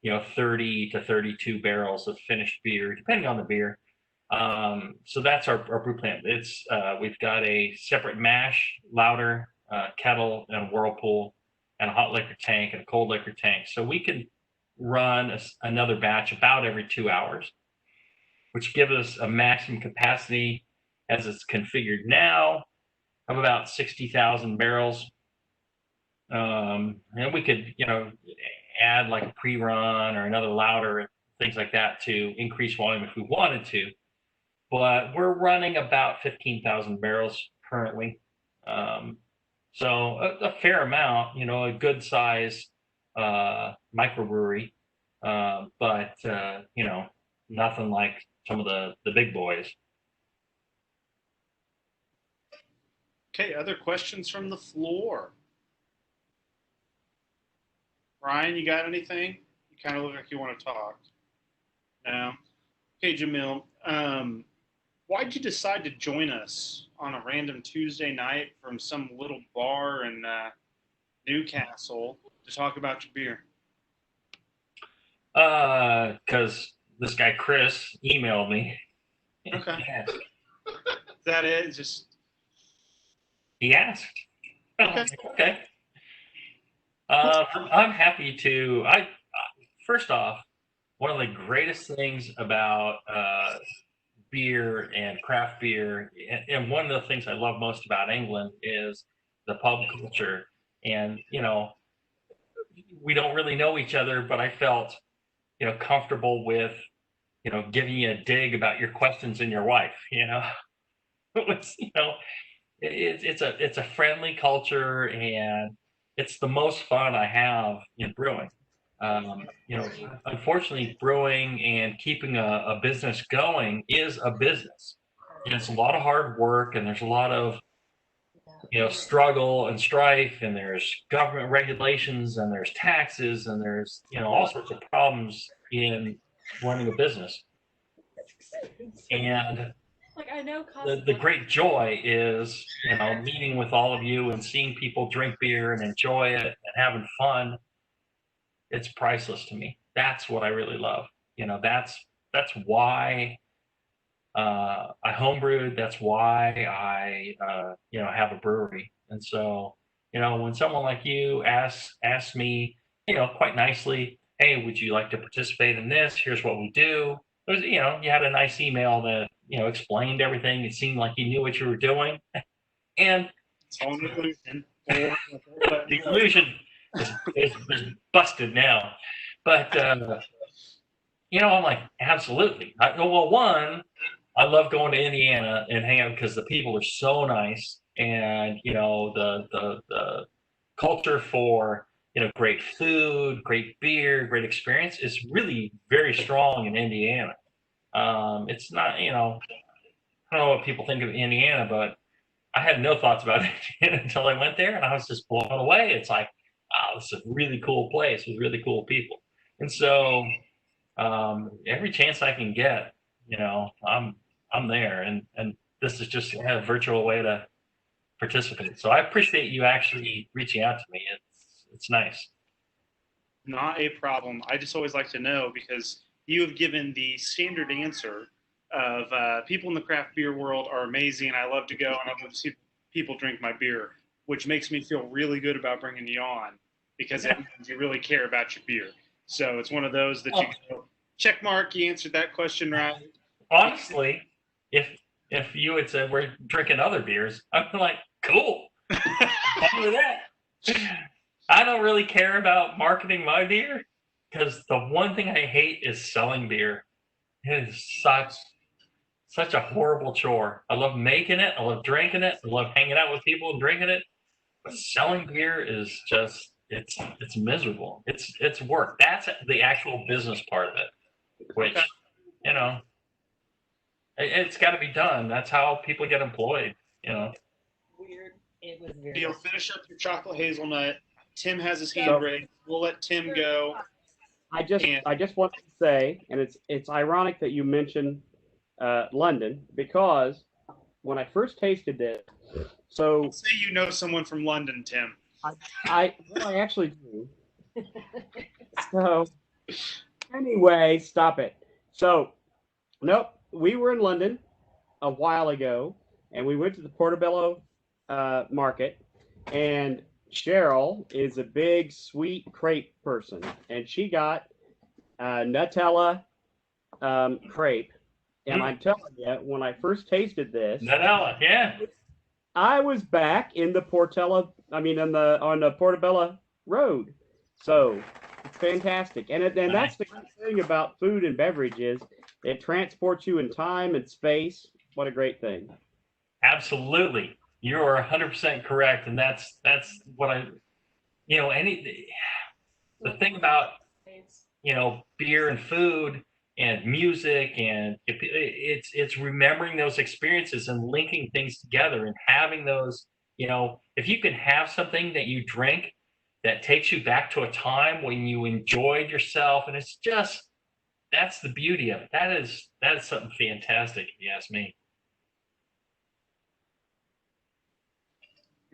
30 to 32 barrels of finished beer, depending on the beer. So that's our brew plant. It's we've got a separate mash, lauter, kettle, and a whirlpool, and a hot liquor tank and a cold liquor tank. So we can run another batch about every 2 hours, which gives us a maximum capacity as it's configured now of about 60,000 barrels. And we could, add like a pre-run or another lauter, things like that to increase volume if we wanted to. But we're running about 15,000 barrels currently. So a fair amount, a good size microbrewery, but nothing like some of the big boys. Okay, other questions from the floor? Ryan, you got anything? You kind of look like you want to talk. No? Okay, Jamil, why'd you decide to join us on a random Tuesday night from some little bar in Newcastle to talk about your beer? Because this guy Chris emailed me. Okay. Is that it? Just he asked. Okay. Okay. I'm happy to. First off, one of the greatest things about beer and craft beer, and one of the things I love most about England is the pub culture. And we don't really know each other, but I felt comfortable with giving you a dig about your questions and your wife. It was it's a friendly culture, and it's the most fun I have in brewing. Unfortunately, brewing and keeping a business going is a business. And it's a lot of hard work, and there's a lot of struggle and strife, and there's government regulations, and there's taxes, and there's all sorts of problems in running a business. And the great joy is meeting with all of you and seeing people drink beer and enjoy it and having fun. It's priceless to me. That's what I really love. That's why I homebrewed. That's why I have a brewery. And so when someone like you asks me quite nicely, hey, would you like to participate in this? Here's what we do. It was, you had a nice email that explained everything. It seemed like you knew what you were doing, and It's all an illusion. the illusion is busted now. But I'm like, absolutely. One, I love going to Indiana and hang out because the people are so nice, and the culture for great food, great beer, great experience is really very strong in Indiana. It's not, I don't know what people think of Indiana, but I had no thoughts about Indiana until I went there, and I was just blown away. It's like, wow, this is a really cool place with really cool people. And so every chance I can get, I'm there, and this is just a virtual way to participate. So I appreciate you actually reaching out to me. It's nice. Not a problem. I just always like to know, because you have given the standard answer of people in the craft beer world are amazing. I love to go and I love to see people drink my beer, which makes me feel really good about bringing you on, because it means you really care about your beer. So it's one of those that you go, check mark, you answered that question right. Honestly, if you had said we're drinking other beers, I'm like, cool. Fine with that. I don't really care about marketing my beer, because the one thing I hate is selling beer. It is such a horrible chore. I love making it. I love drinking it. I love hanging out with people and drinking it. But selling beer is just it's miserable. It's work. That's the actual business part of it, which it's got to be done. That's how people get employed. Weird. It was weird. You'll finish up your chocolate hazelnut. Tim has his hand raised. We'll let Tim go. I just want to say, and it's ironic that you mentioned London, because when I first tasted this, so say you know someone from London, Tim. I actually do. So anyway, stop it. So nope, we were in London a while ago, and we went to the Portobello market, and Cheryl is a big sweet crepe person, and she got Nutella crepe. And I'm telling you, when I first tasted this, Nutella, yeah, I was back in the on the Portobello Road. So it's fantastic, and that's the great thing about food and beverages. It transports you in time and space. What a great thing! Absolutely. You're 100% correct, and that's what I, the thing about beer and food and music, and it's remembering those experiences and linking things together and having those. If you can have something that you drink that takes you back to a time when you enjoyed yourself, and it's just that's the beauty of it. That is something fantastic, if you ask me.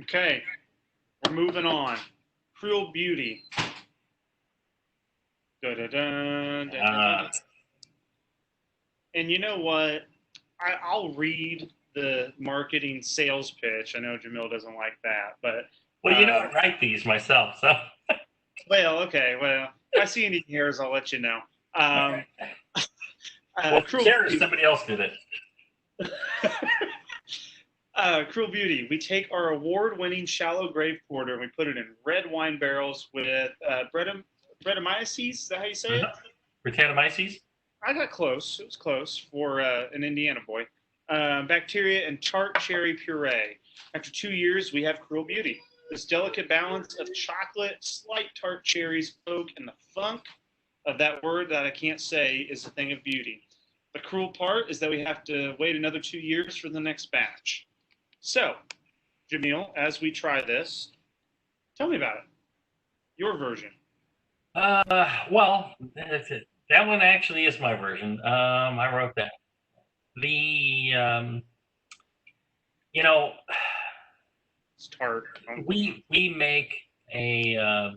Okay, we're moving on. Cruel Beauty. And you know what? I'll read the marketing sales pitch. I know Jamil doesn't like that, but I write these myself, so. Well, okay. Well, if I see any errors, I'll let you know. Cruel Beauty. Somebody else did it. Cruel Beauty. We take our award-winning shallow grave porter and we put it in red wine barrels with Brettanomyces. Is that how you say it? Brettanomyces? I got close. It was close for an Indiana boy. Bacteria and tart cherry puree. After 2 years, we have Cruel Beauty. This delicate balance of chocolate, slight tart cherries, oak, and the funk of that word that I can't say is a thing of beauty. The cruel part is that we have to wait another 2 years for the next batch. So, Jamil, as we try this, tell me about it. Your version. Well, that one actually is my version. I wrote that. The It's tart. we make a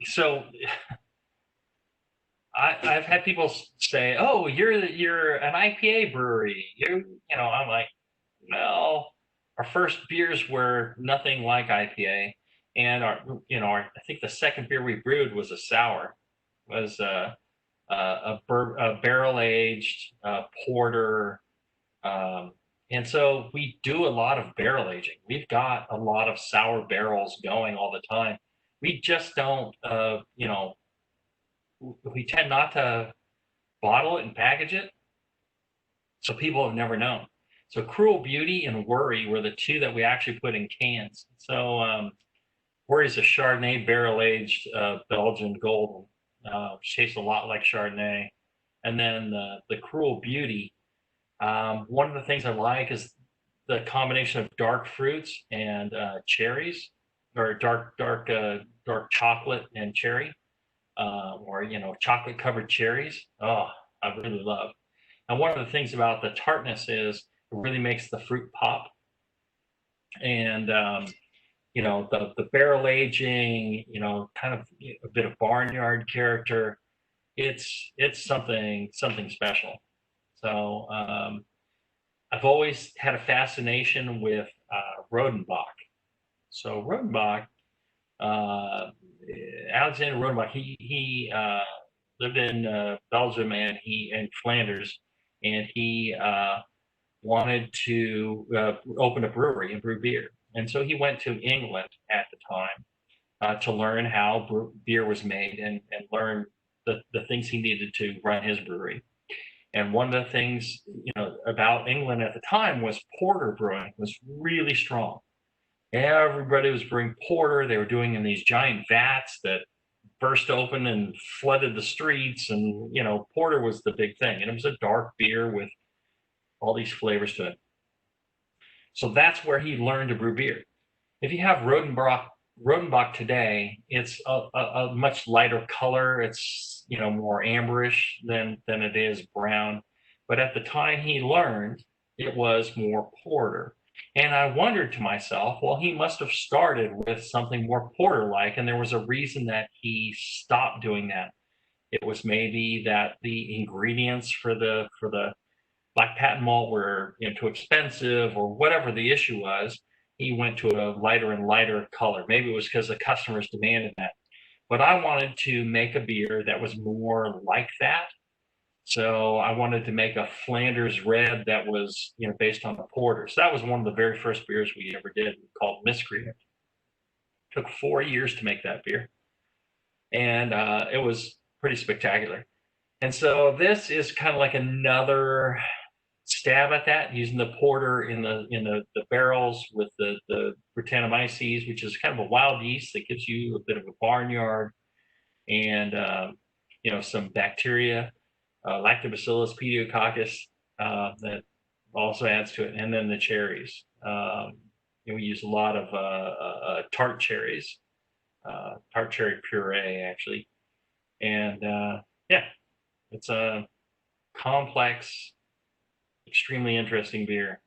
so I've had people say, "Oh, you're an IPA brewery." I'm like, well, our first beers were nothing like IPA, and I think the second beer we brewed was a sour, was a barrel aged porter, and so we do a lot of barrel aging. We've got a lot of sour barrels going all the time. We just don't, we tend not to bottle it and package it, so people have never known. So Cruel Beauty and Worry were the two that we actually put in cans. So Worry is a Chardonnay barrel-aged Belgian Golden, which tastes a lot like Chardonnay. And then the Cruel Beauty, one of the things I like is the combination of dark fruits and cherries, or dark chocolate and cherry, or chocolate covered cherries. Oh, I really love. And one of the things about the tartness is it really makes the fruit pop. And the barrel aging, kind of a bit of barnyard character. It's something special. So I've always had a fascination with Rodenbach. So Rodenbach, Alexander Rodenbach, he lived in Belgium and in Flanders, and he wanted to open a brewery and brew beer. And so he went to England at the time to learn how beer was made and learn the things he needed to run his brewery. And one of the things about England at the time was porter brewing was really strong. Everybody was brewing porter. They were doing in these giant vats that burst open and flooded the streets. And porter was the big thing. And it was a dark beer with all these flavors to it. So that's where he learned to brew beer. If you have Rodenbach today, it's a much lighter color. It's more amberish than it is brown. But at the time he learned, it was more porter. And I wondered to myself, well, he must have started with something more porter-like, and there was a reason that he stopped doing that. It was maybe that the ingredients for the black patent malt were too expensive, or whatever the issue was. He went to a lighter and lighter color. Maybe it was because the customers demanded that. But I wanted to make a beer that was more like that. So I wanted to make a Flanders red that was based on the porter. So that was one of the very first beers we ever did, called Miscreant. It took 4 years to make that beer, and it was pretty spectacular. And so this is kind of like another stab at that, using the porter in the barrels with the Brettanomyces, which is kind of a wild yeast that gives you a bit of a barnyard, and some bacteria, Lactobacillus pediococcus, that also adds to it, and then the cherries. We use a lot of tart cherries, tart cherry puree actually, and it's a complex, extremely interesting beer.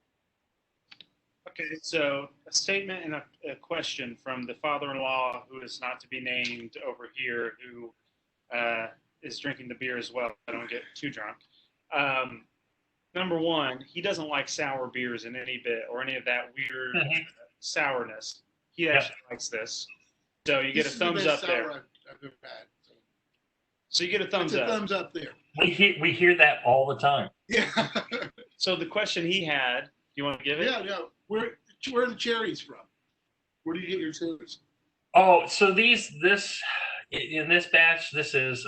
Okay, so a statement and a question from the father-in-law, who is not to be named over here, who is drinking the beer as well. I don't get too drunk. Number one, he doesn't like sour beers in any bit, or any of that weird sourness. He actually likes this. So you get a thumbs up there. I've ever had. So you get a thumbs up. Thumbs up there. We hear that all the time. Yeah. So the question he had, do you want to give it? Yeah. Where are the cherries from? Where do you get your cherries? Oh, so in this batch, this is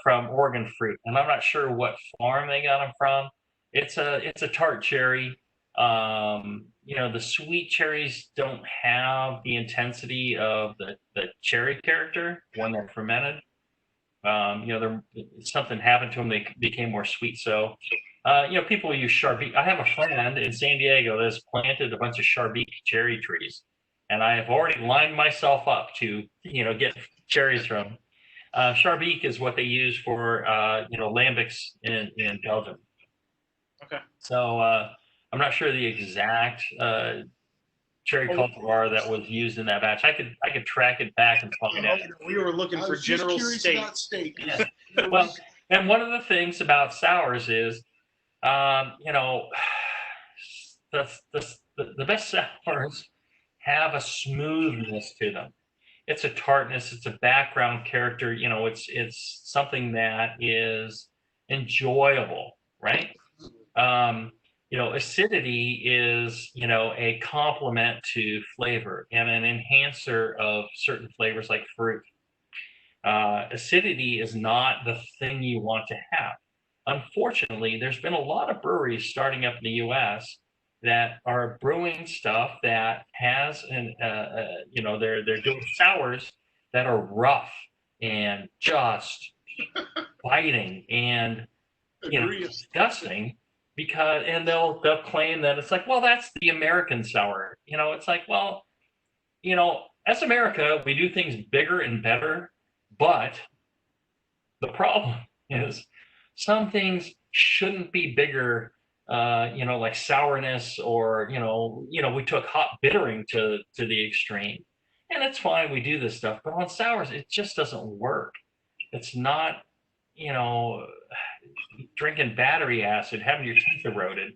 from Oregon Fruit, and I'm not sure what farm they got them from. It's a tart cherry. The sweet cherries don't have the intensity of the cherry character when they're fermented. Something happened to them; they became more sweet. So People use Charbik. I have a friend in San Diego that's planted a bunch of Charbik cherry trees, and I have already lined myself up to, get cherries from. Charbik is what they use for, lambics in Belgium. Okay. So I'm not sure the exact cherry cultivar that was used in that batch. I could track it back and find out. We were looking for general state. Yeah. Well, and one of the things about sours is, the best sours have a smoothness to them. It's a tartness. It's a background character. It's something that is enjoyable, right? Acidity is, a complement to flavor and an enhancer of certain flavors like fruit. Acidity is not the thing you want to have. Unfortunately, there's been a lot of breweries starting up in the U.S. that are brewing stuff that has they're doing sours that are rough and just biting and disgusting, and they'll claim that it's like, well, that's the American sour. It's like, well, as America, we do things bigger and better, but the problem is some things shouldn't be bigger, like sourness or, we took hot bittering to the extreme. And it's fine, we do this stuff, but on sours, it just doesn't work. It's not, drinking battery acid, having your teeth eroded.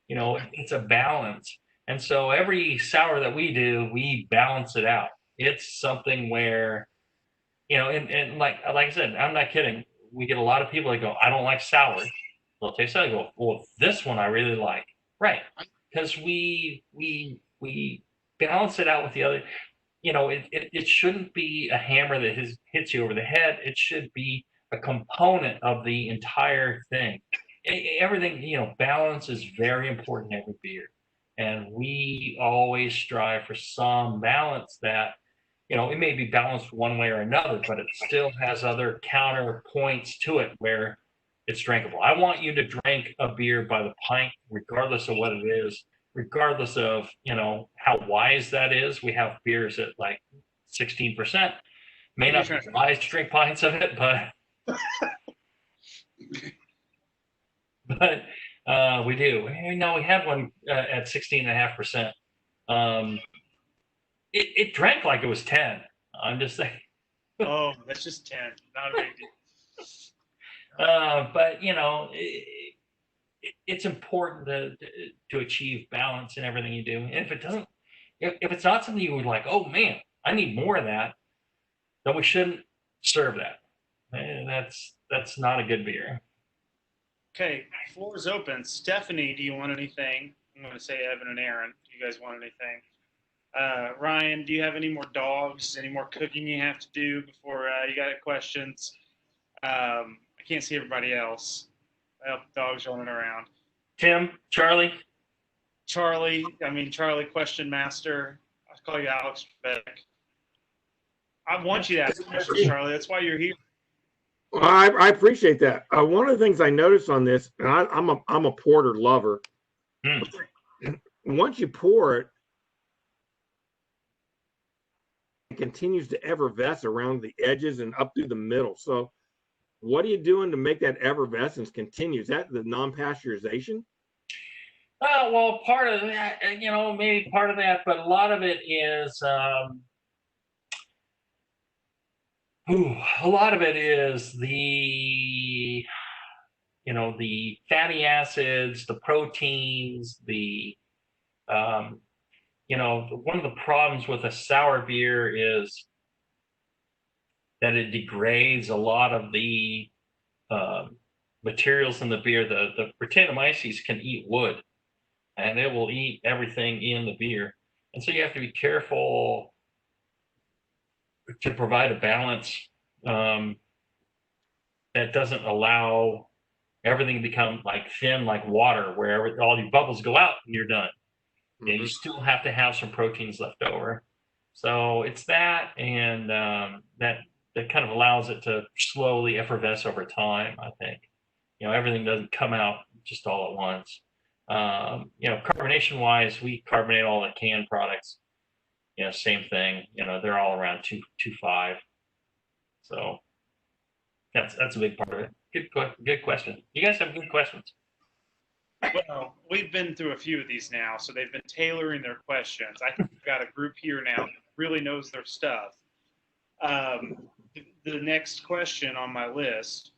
It's a balance. And so every sour that we do, we balance it out. It's something where, and like I said, I'm not kidding. We get a lot of people that go, I don't like sour. They'll taste that. I go, well, this one I really like. Right. Because we balance it out with the other. It shouldn't be a hammer that hits you over the head. It should be a component of the entire thing. Everything, balance is very important in every beer. And we always strive for some balance that, it may be balanced one way or another, but it still has other counterpoints to it where it's drinkable. I want you to drink a beer by the pint, regardless of what it is, regardless of, how wise that is. We have beers at like 16%. May not be wise to drink pints of it, but we do. We had one at 16.5%. It drank like it was 10. I'm just saying. Oh, that's just 10. Not a big deal. But it's important to achieve balance in everything you do. And if it doesn't, if it's not something you would like, oh man, I need more of that, then we shouldn't serve that. And that's not a good beer. Okay, floor is open. Stephanie, do you want anything? I'm going to say Evan and Aaron. Do you guys want anything? Ryan, do you have any more dogs? Any more cooking you have to do before you got questions? I can't see everybody else. Well, dogs running around. Tim, Charlie, question master. I'll call you Alex Beck. I want you to ask questions, Charlie. That's why you're here. Well, I appreciate that. One of the things I noticed on this, and I'm a porter lover. Once you pour it, it continues to effervesce around the edges and up through the middle. So what are you doing to make that effervescence continue? Is that the non-pasteurization? Well, part of that, maybe part of that, but a lot of it is, the fatty acids, the proteins, one of the problems with a sour beer is that it degrades a lot of the materials in the beer. The Brettanomyces can eat wood, and it will eat everything in the beer. And so you have to be careful to provide a balance that doesn't allow everything to become like thin, like water, where all your bubbles go out and you're done. Mm-hmm. And you still have to have some proteins left over. So it's that, and that kind of allows it to slowly effervesce over time, I think. Everything doesn't come out just all at once. Carbonation wise, we carbonate all the canned products. Same thing. They're all around 2.5. So that's a big part of it. Good question. You guys have good questions. Well, we've been through a few of these now, so they've been tailoring their questions. I think we've got a group here now that really knows their stuff. The next question on my list,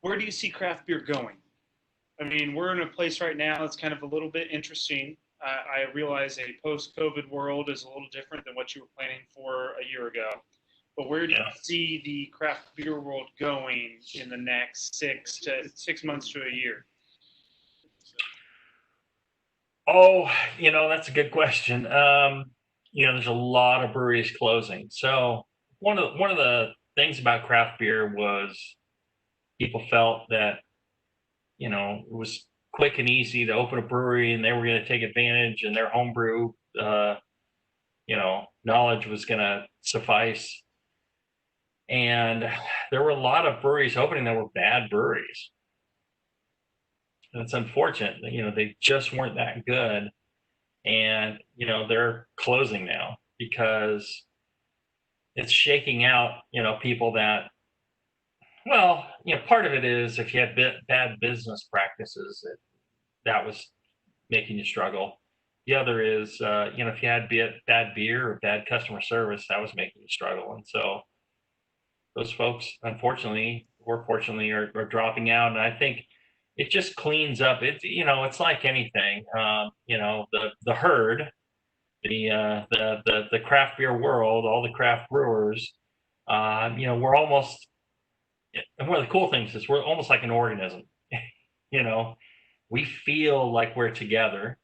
where do you see craft beer going? I mean, we're in a place right now that's kind of a little bit interesting. I realize a post-COVID world is a little different than what you were planning for a year ago. But where do you see the craft beer world going in the next 6 months to a year? Oh, that's a good question. There's a lot of breweries closing. So one of the things about craft beer was people felt that, it was quick and easy to open a brewery and they were going to take advantage and their homebrew, knowledge was going to suffice. And there were a lot of breweries opening that were bad breweries. And it's unfortunate that, they just weren't that good. And, they're closing now because it's shaking out, people that, part of it is if you had bad business practices, that was making you struggle. The other is, if you had bad beer or bad customer service, that was making you struggle. And so those folks, unfortunately or fortunately, are dropping out. And I think it just cleans up. It's like anything. The herd, the craft beer world, all the craft brewers, we're almost. And one of the cool things is we're almost like an organism. We feel like we're together.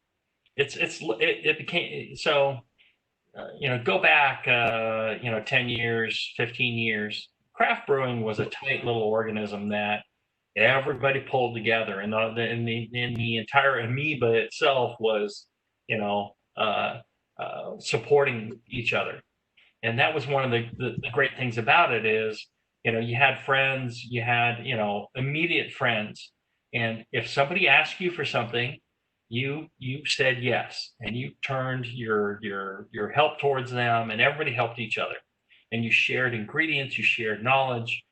It became so. Go back 10 years, 15 years. Craft brewing was a tight little organism that everybody pulled together, and the entire amoeba itself was supporting each other. And that was one of the great things about it is, you had friends, you had, immediate friends. And if somebody asked you for something, you said yes, and you turned your help towards them, and everybody helped each other. And you shared ingredients, you shared knowledge.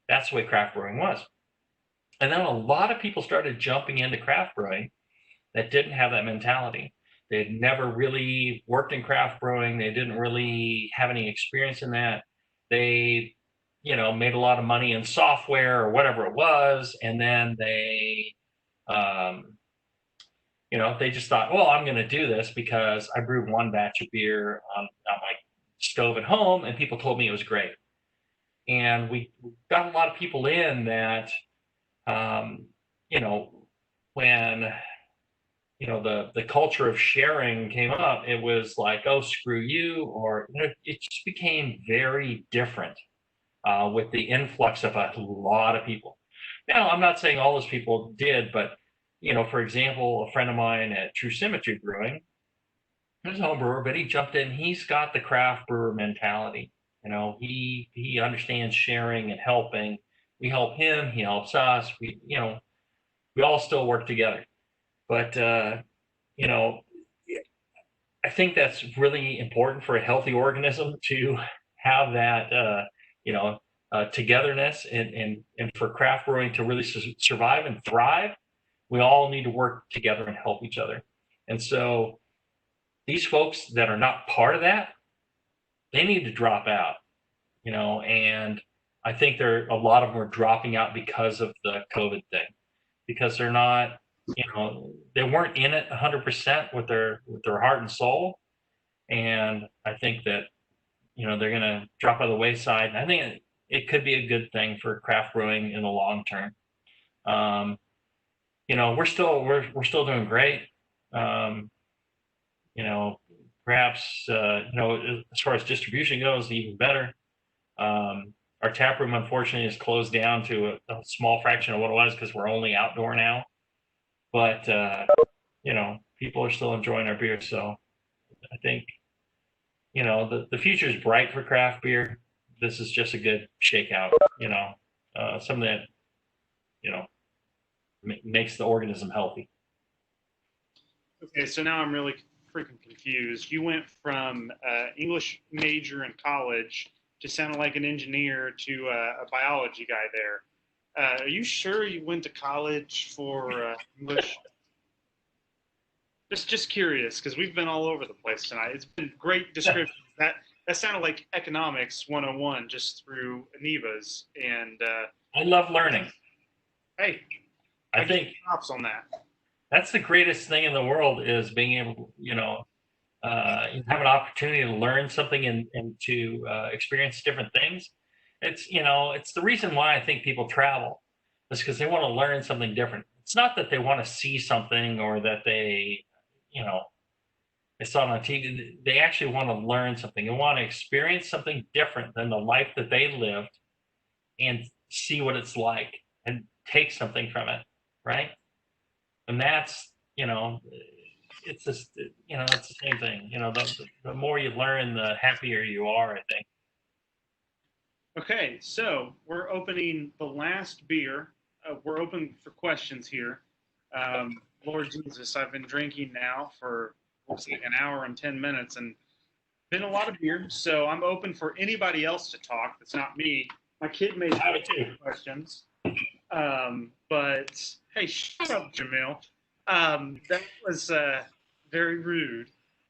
That's the way craft brewing was. And then a lot of people started jumping into craft brewing that didn't have that mentality. They'd never really worked in craft brewing. They didn't really have any experience in that. They, made a lot of money in software or whatever it was. And then they, they just thought, well, I'm going to do this because I brewed one batch of beer on my stove at home and people told me it was great. And we got a lot of people in that, when the culture of sharing came up, it was like, oh, screw you, or it just became very different with the influx of a lot of people. Now, I'm not saying all those people did, but for example, a friend of mine at True Symmetry Brewing, he's a home brewer, but he jumped in. He's got the craft brewer mentality. He understands sharing and helping. We help him, he helps us. We all still work together. But I think that's really important for a healthy organism to have that togetherness, and for craft brewing to really survive and thrive. We all need to work together and help each other. And so these folks that are not part of that, they need to drop out, and I think a lot of them are dropping out because of the COVID thing, because they're not, they weren't in it 100% with their heart and soul. And I think that, they're going to drop out of the wayside. And I think it could be a good thing for craft brewing in the long term. We're still doing great. Perhaps, as far as distribution goes, even better. Our tap room, unfortunately, is closed down to a small fraction of what it was because we're only outdoor now. But, people are still enjoying our beer. So I think, the future is bright for craft beer. This is just a good shakeout, something that, makes the organism healthy. Okay, so now I'm really freaking confused. You went from English major in college to sounding like an engineer to a biology guy there. Are you sure you went to college for English? Just curious, because we've been all over the place tonight. It's been great description. That sounded like economics 101 just through Aneva's. And I love learning. Hey, I think props on that. That's the greatest thing in the world, is being able, have an opportunity to learn something and to experience different things. It's the reason why I think people travel, is because they want to learn something different. It's not that they want to see something or that they saw it on TV. They actually want to learn something. They want to experience something different than the life that they lived and see what it's like and take something from it, right? And that's, it's just, it's the same thing. The more you learn, the happier you are, I think. Okay, so we're opening the last beer. We're open for questions here. Lord Jesus, I've been drinking now for looks like an hour and 10 minutes and been a lot of beer. So I'm open for anybody else to talk. That's not me. My kid made questions. But hey, shut up, Jamil. That was very rude.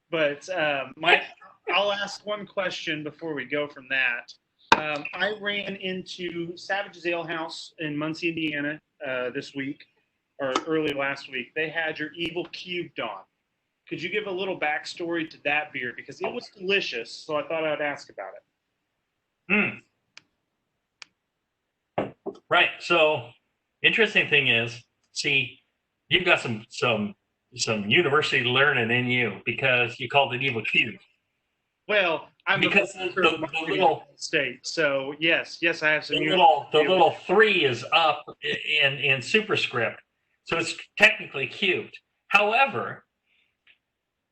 But I'll ask one question before we go from that. I ran into Savage's Ale House in Muncie, Indiana this week, or early last week. They had your Evil Cubed on. Could you give a little backstory to that beer? Because it was delicious, so I thought I'd ask about it. Right. So, interesting thing is, see, you've got some university learning in you, because you called it Evil Cubed. Well, I'm because the little state. So yes, I have some. The little 3 is up in superscript, so it's technically cubed. However,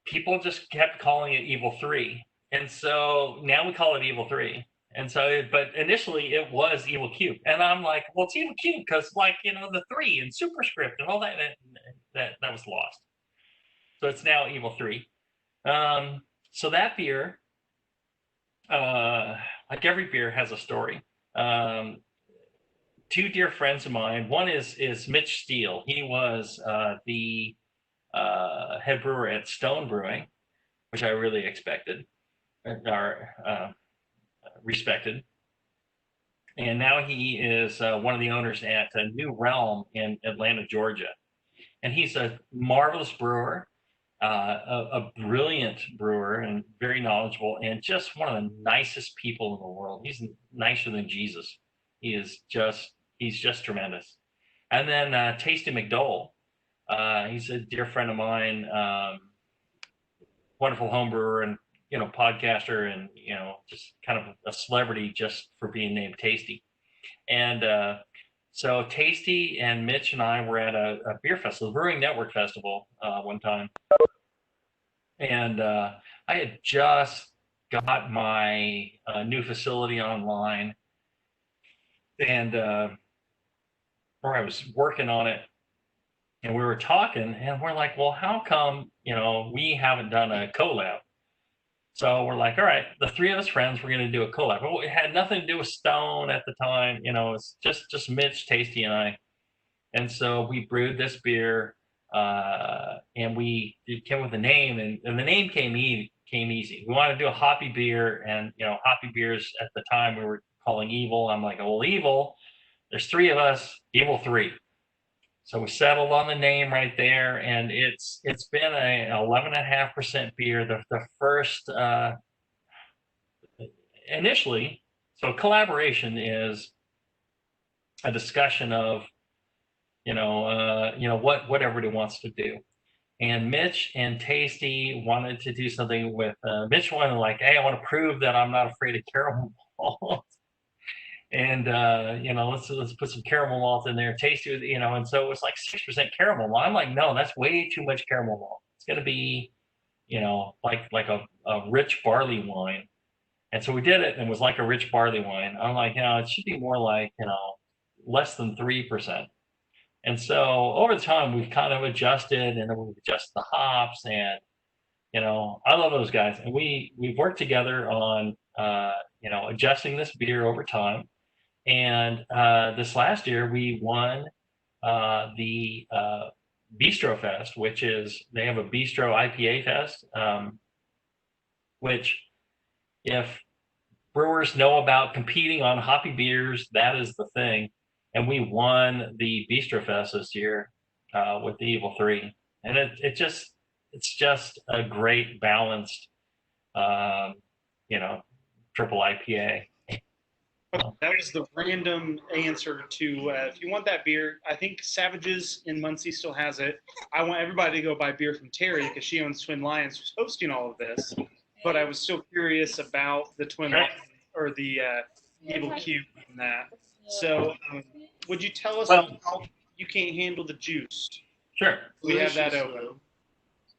people just kept calling it Evil 3, and so now we call it Evil 3. And so, but initially it was Evil Cubed, and I'm like, well, it's Evil Cubed because, the 3 and superscript and all that was lost. So it's now Evil 3. So that beer, like every beer, has a story. 2 dear friends of mine. One is Mitch Steele. He was the head brewer at Stone Brewing, which I really respected. And now he is one of the owners at New Realm in Atlanta, Georgia. And he's a marvelous brewer, a brilliant brewer, and very knowledgeable, and just one of the nicest people in the world. He's nicer than Jesus. He's just tremendous. And then Tasty McDowell. He's a dear friend of mine, wonderful home brewer and podcaster, and just kind of a celebrity just for being named Tasty. And so Tasty and Mitch and I were at a beer festival, Brewing Network Festival, one time, and I had just got my new facility online, and or I was working on it. And we were talking, and we're like, well, how come, we haven't done a collab? So we're like, all right, the 3 of us friends, we're going to do a collab. But it had nothing to do with Stone at the time. It's just Mitch, Tasty, and I. And so we brewed this beer, and we came with a name, and the name came easy. We wanted to do a hoppy beer, and, hoppy beers at the time we were calling Evil. I'm like, well, Evil, there's 3 of us, Evil 3. So we settled on the name right there, and it's been an 11.5% beer. The first initially, so collaboration is a discussion of what everybody wants to do. And Mitch and Tasty wanted to do something with Mitch wanted hey, I want to prove that I'm not afraid of caramel malt. And let's put some caramel malt in there. Tasty, and so it was like 6% caramel malt. I'm like, no, that's way too much caramel malt. It's gonna be, like a rich barley wine. And so we did it, and it was like a rich barley wine. I'm like, it should be more like less than 3%. And so over the time, we've kind of adjusted, and then we've adjusted the hops, and I love those guys, and we've worked together on adjusting this beer over time. And this last year, we won the Bistro Fest, which is they have a Bistro IPA Fest, which if brewers know about competing on hoppy beers, that is the thing. And we won the Bistro Fest this year with the Evil 3, and it's just a great balanced, triple IPA. That was the random answer to if you want that beer. I think Savages in Muncie still has it. I want everybody to go buy beer from Terry because she owns Twin Lions, who's hosting all of this. But I was still curious about the Twin Lions or the Evil Cube and that. So, would you tell us how you can't handle the juice? Sure. We have that open.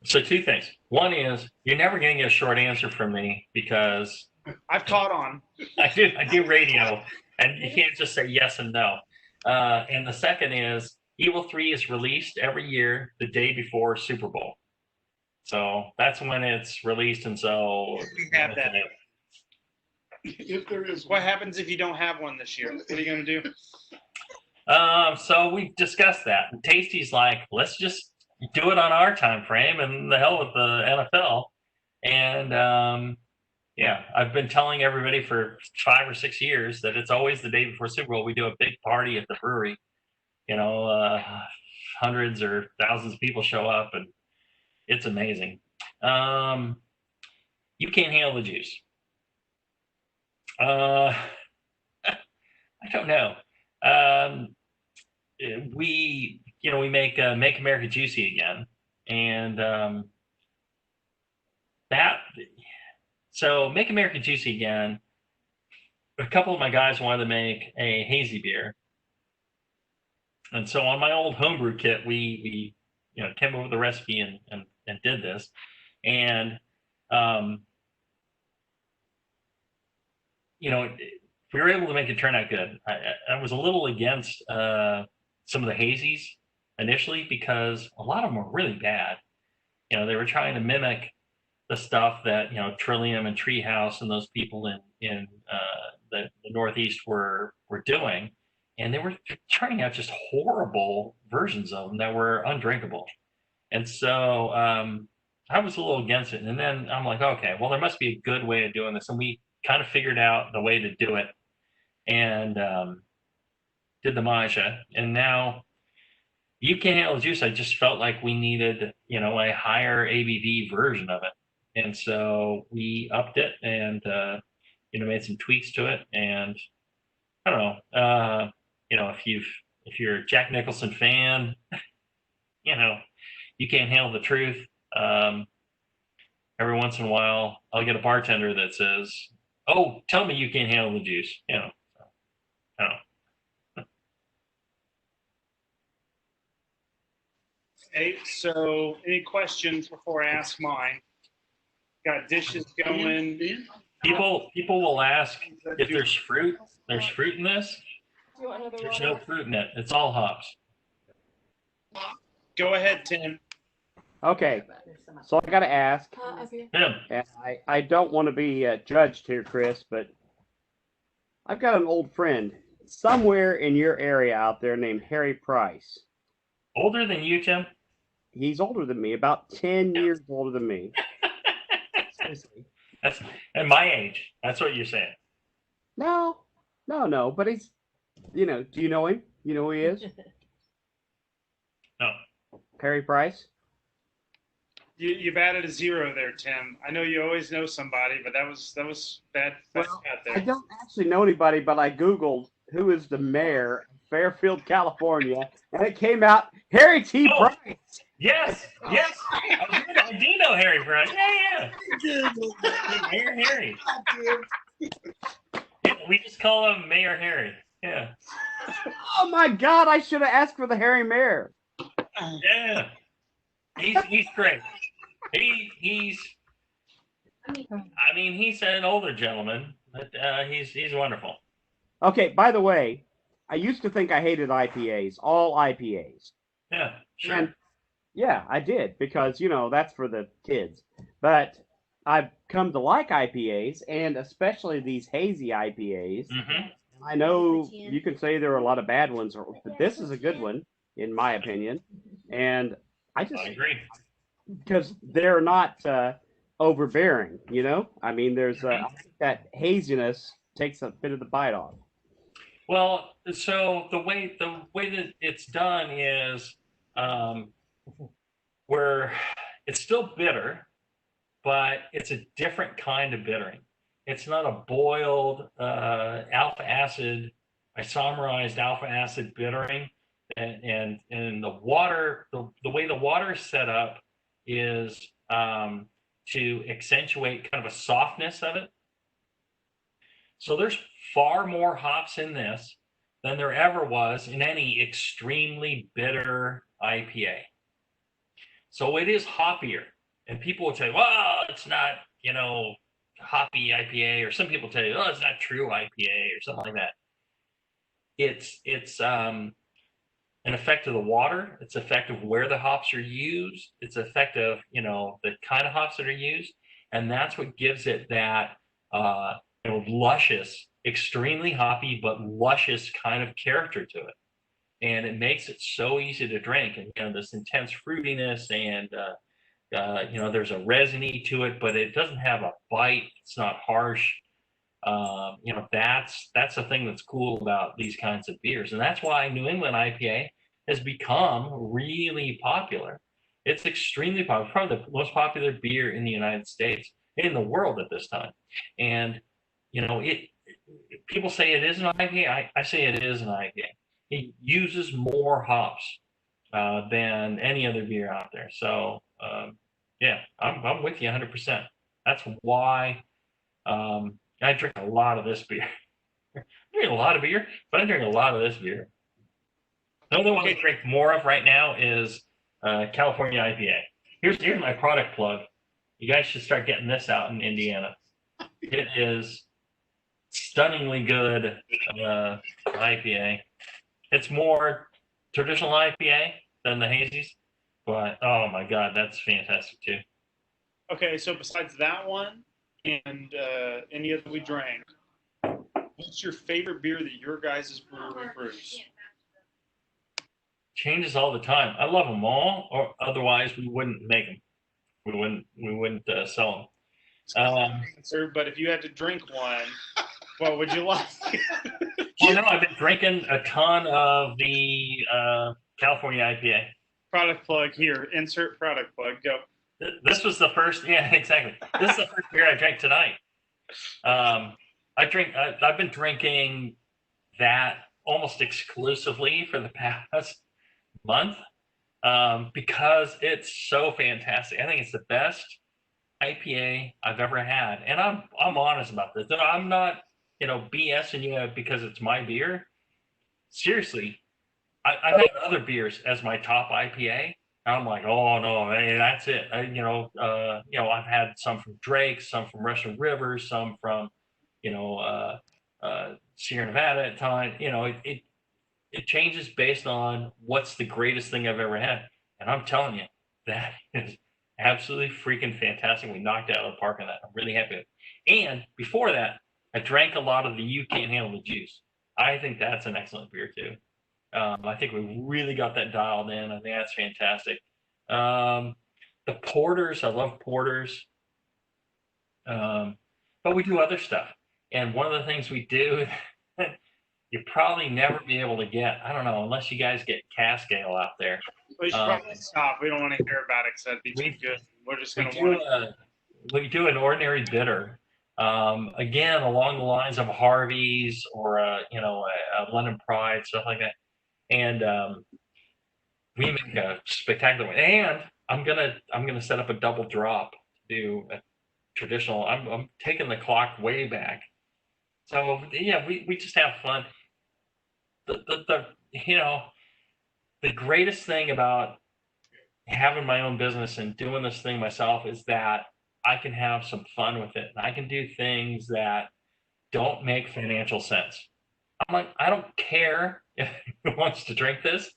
So 2 things. One is you're never going to get a short answer from me because I've caught on. I do radio, and you can't just say yes and no. And the second is Evil 3 is released every year the day before Super Bowl. So that's when it's released, and so we have that. If there is, what happens if you don't have one this year? What are you going to do? So we've discussed that. And Tasty's like, let's just do it on our time frame, and the hell with the NFL. And I've been telling everybody for 5 or 6 years that it's always the day before Super Bowl. We do a big party at the brewery. Hundreds or thousands of people show up, and it's amazing. You can't handle the juice. I don't know. We make Make America Juicy again, and so Make America Juicy again. A couple of my guys wanted to make a hazy beer, and so on my old homebrew kit, we came up with the recipe and did this, and we were able to make it turn out good. I was a little against some of the hazies initially because a lot of them were really bad. They were trying to mimic the stuff that Trillium and Treehouse and those people in the Northeast were doing, and they were turning out just horrible versions of them that were undrinkable. And so I was a little against it. And then I'm like, okay, well, there must be a good way of doing this. And we kind of figured out the way to do it, and did the Maja. And now you can't handle the juice. I just felt like we needed, a higher ABV version of it. And so we upped it and, made some tweaks to it. And I don't know, if you're a Jack Nicholson fan, you can't handle the truth. Every once in a while, I'll get a bartender that says, "Oh, tell me you can't handle the juice." I don't know. Okay, so any questions before I ask mine? Got dishes going. People will ask if there's fruit. There's fruit in this. There's no fruit in it. It's all hops. Go ahead, Tim. Okay, so I got to ask, and I don't want to be judged here, Chris, but I've got an old friend somewhere in your area out there named Harry Price. Older than you, Tim? He's older than me, about 10 years older than me. Seriously. That's at my age. That's what you're saying. No, but he's, do you know him? You know who he is? No. Harry Price? You've added a 0 there, Tim. I know you always know somebody, but that was bad. Well, there. I don't actually know anybody, but I Googled who is the mayor of Fairfield, California, and it came out Harry T. Price. Yes. I do know Harry Price. Yeah. Mayor Harry. We just call him Mayor Harry. Yeah. Oh my God! I should have asked for the Harry Mayor. Yeah. He's great. He's an older gentleman, but he's wonderful. Okay, by the way, I used to think I hated IPAs, all IPAs. Yeah, sure. And yeah, I did because, that's for the kids. But I've come to like IPAs, and especially these hazy IPAs. Mhm. I know you can say there are a lot of bad ones, but this is a good one, in my opinion. And I agree. because they're not overbearing, I mean, there's that haziness takes a bit of the bite off. Well, so the way that it's done is where it's still bitter, but it's a different kind of bittering. It's not a boiled alpha acid, isomerized alpha acid bittering, and the water, the way the water is set up is to accentuate kind of a softness of it. So there's far more hops in this than there ever was in any extremely bitter IPA. So it is hoppier. And people would say, well, it's not, hoppy IPA, or some people tell you, oh, it's not true IPA or something like that. It's an effect of the water. It's effect of where the hops are used. It's effect of, the kind of hops that are used. And that's what gives it that, luscious, extremely hoppy, but luscious kind of character to it. And it makes it so easy to drink. And, this intense fruitiness and, there's a resiny to it, but it doesn't have a bite. It's not harsh. That's the thing that's cool about these kinds of beers. And that's why New England IPA has become really popular. It's extremely popular, probably the most popular beer in the United States, in the world at this time. And, people say it is an IPA. I say it is an IPA. It uses more hops than any other beer out there. So, yeah, I'm with you 100%. That's why I drink a lot of this beer. I drink a lot of beer, but I drink a lot of this beer. The only one I drink more of right now is California IPA. Here's my product plug. You guys should start getting this out in Indiana. It is stunningly good IPA. It's more traditional IPA than the hazies, but oh my god, that's fantastic too. Okay, so besides that one and any other we drank, what's your favorite beer that your guys' brewery brews? Changes all the time. I love them all, or otherwise we wouldn't make them. We wouldn't sell them. But if you had to drink one, what would you like? Well, no, I've been drinking a ton of the California IPA. Product plug here. Insert product plug. Go. This was the first. Yeah, exactly. This is the first beer I drank tonight. I've been drinking that almost exclusively for the past month because it's so fantastic. I think it's the best IPA I've ever had, and I'm honest about this. I'm not BSing you because it's my beer. Seriously, I've had other beers as my top IPA. And I'm like, oh no, that's it. I've had some from Drake, some from Russian River, some from Sierra Nevada at times. It changes based on what's the greatest thing I've ever had. And I'm telling you, that is absolutely freaking fantastic. We knocked it out of the park on that. I'm really happy with it. And before that, I drank a lot of the You Can't Handle the Juice. I think that's an excellent beer too. I think we really got that dialed in. I think that's fantastic. The porters, I love porters. But we do other stuff. And one of the things we do, you probably never be able to get, I don't know, unless you guys get cask ale out there. We should probably stop. We don't want to hear about it because that'd be too good. We're just going to want to. We do an ordinary bitter. Again, along the lines of Harvey's or a London Pride, stuff like that. And we make a spectacular one. And I'm gonna set up a double drop to do a traditional. I'm taking the clock way back. So yeah, we just have fun. The greatest thing about having my own business and doing this thing myself is that I can have some fun with it. And I can do things that don't make financial sense. I'm like, I don't care if who wants to drink this.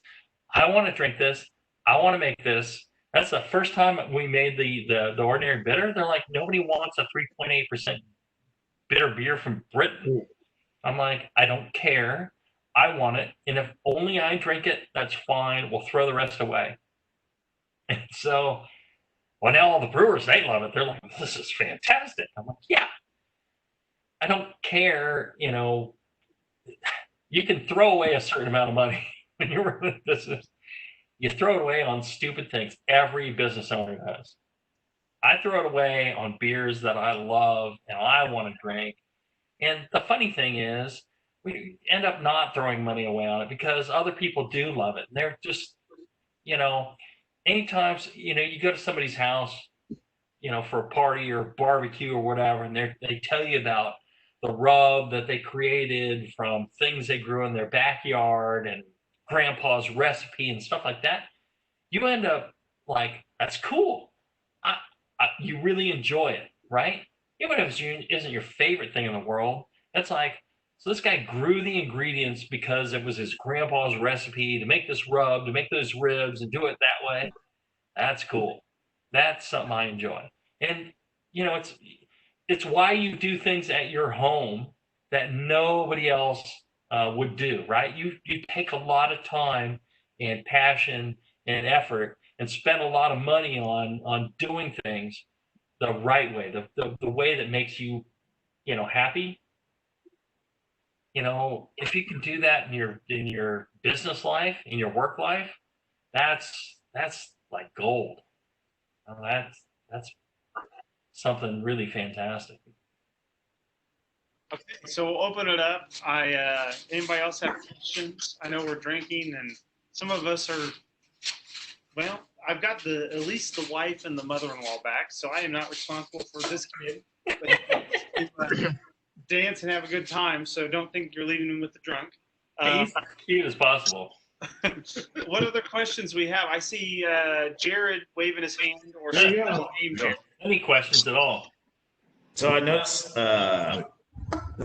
I want to drink this. I want to make this. That's the first time we made the ordinary bitter. They're like, nobody wants a 3.8% bitter beer from Britain. I'm like, I don't care. I want it. And if only I drink it, that's fine. We'll throw the rest away. And so, well, now all the brewers, they love it. They're like, this is fantastic. I'm like, yeah. I don't care, you know, you can throw away a certain amount of money when you're running a business. You throw it away on stupid things. Every business owner does. I throw it away on beers that I love and I want to drink. And the funny thing is, we end up not throwing money away on it because other people do love it. And they're just, you know, anytime, you know, you go to somebody's house, you know, for a party or barbecue or whatever, and they tell you about the rub that they created from things they grew in their backyard and grandpa's recipe and stuff like that, you end up like, that's cool. You really enjoy it, right? Even if it isn't your favorite thing in the world, that's like, so this guy grew the ingredients because it was his grandpa's recipe to make this rub, to make those ribs and do it that way. That's cool. That's something I enjoy. And, you know, it's why you do things at your home that nobody else would do, right? You take a lot of time and passion and effort and spend a lot of money on doing things the right way, the way that makes you, you know, happy. You know, if you can do that in your business life, in your work life, that's like gold. That's something really fantastic. Okay, so we'll open it up. Anybody else have questions? I know we're drinking, and some of us are. Well, I've got at least the wife and the mother-in-law back, so I am not responsible for this kid. Dance and have a good time, so don't think you're leaving him with the drunk. He's as cute as possible. What other questions we have? I see Jared waving his hand. Or There you go. Any questions at all? So I noticed. Can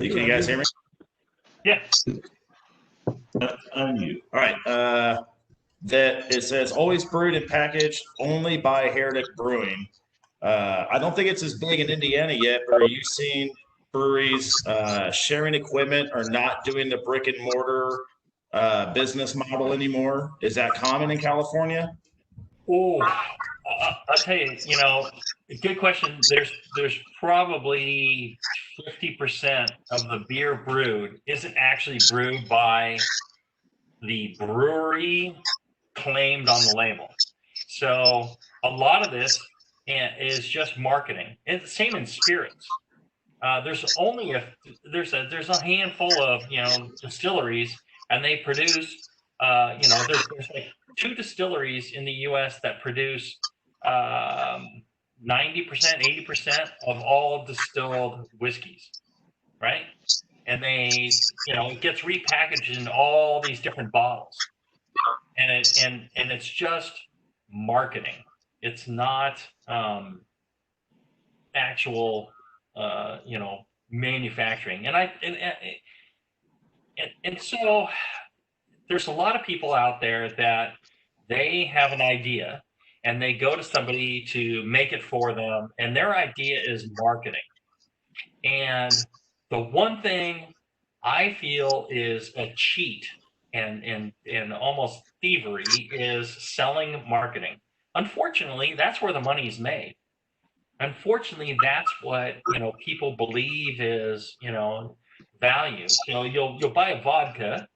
you guys hear me? Yeah. Unmute. All right. That it says always brewed and packaged only by Heretic Brewing. I don't think it's as big in Indiana yet, but are you seeing breweries sharing equipment or not doing the brick and mortar business model anymore? Is that common in California? Oh, I'll tell you, you know, good question. There's probably 50% of the beer brewed isn't actually brewed by the brewery claimed on the label. So a lot of this is just marketing. It's the same in spirits. There's only there's a handful of, you know, distilleries, and they produce, you know, there's like 2 distilleries in the U.S. that produce 90%, 80% of all distilled whiskeys, right? And they, you know, it gets repackaged in all these different bottles, and it's just marketing. It's not actual, you know, manufacturing. And so there's a lot of people out there that they have an idea and they go to somebody to make it for them, and their idea is marketing. And the one thing I feel is a cheat and almost thievery is selling marketing. Unfortunately, that's where the money is made. Unfortunately, that's what, you know, people believe is, you know, value. You know, you'll buy a vodka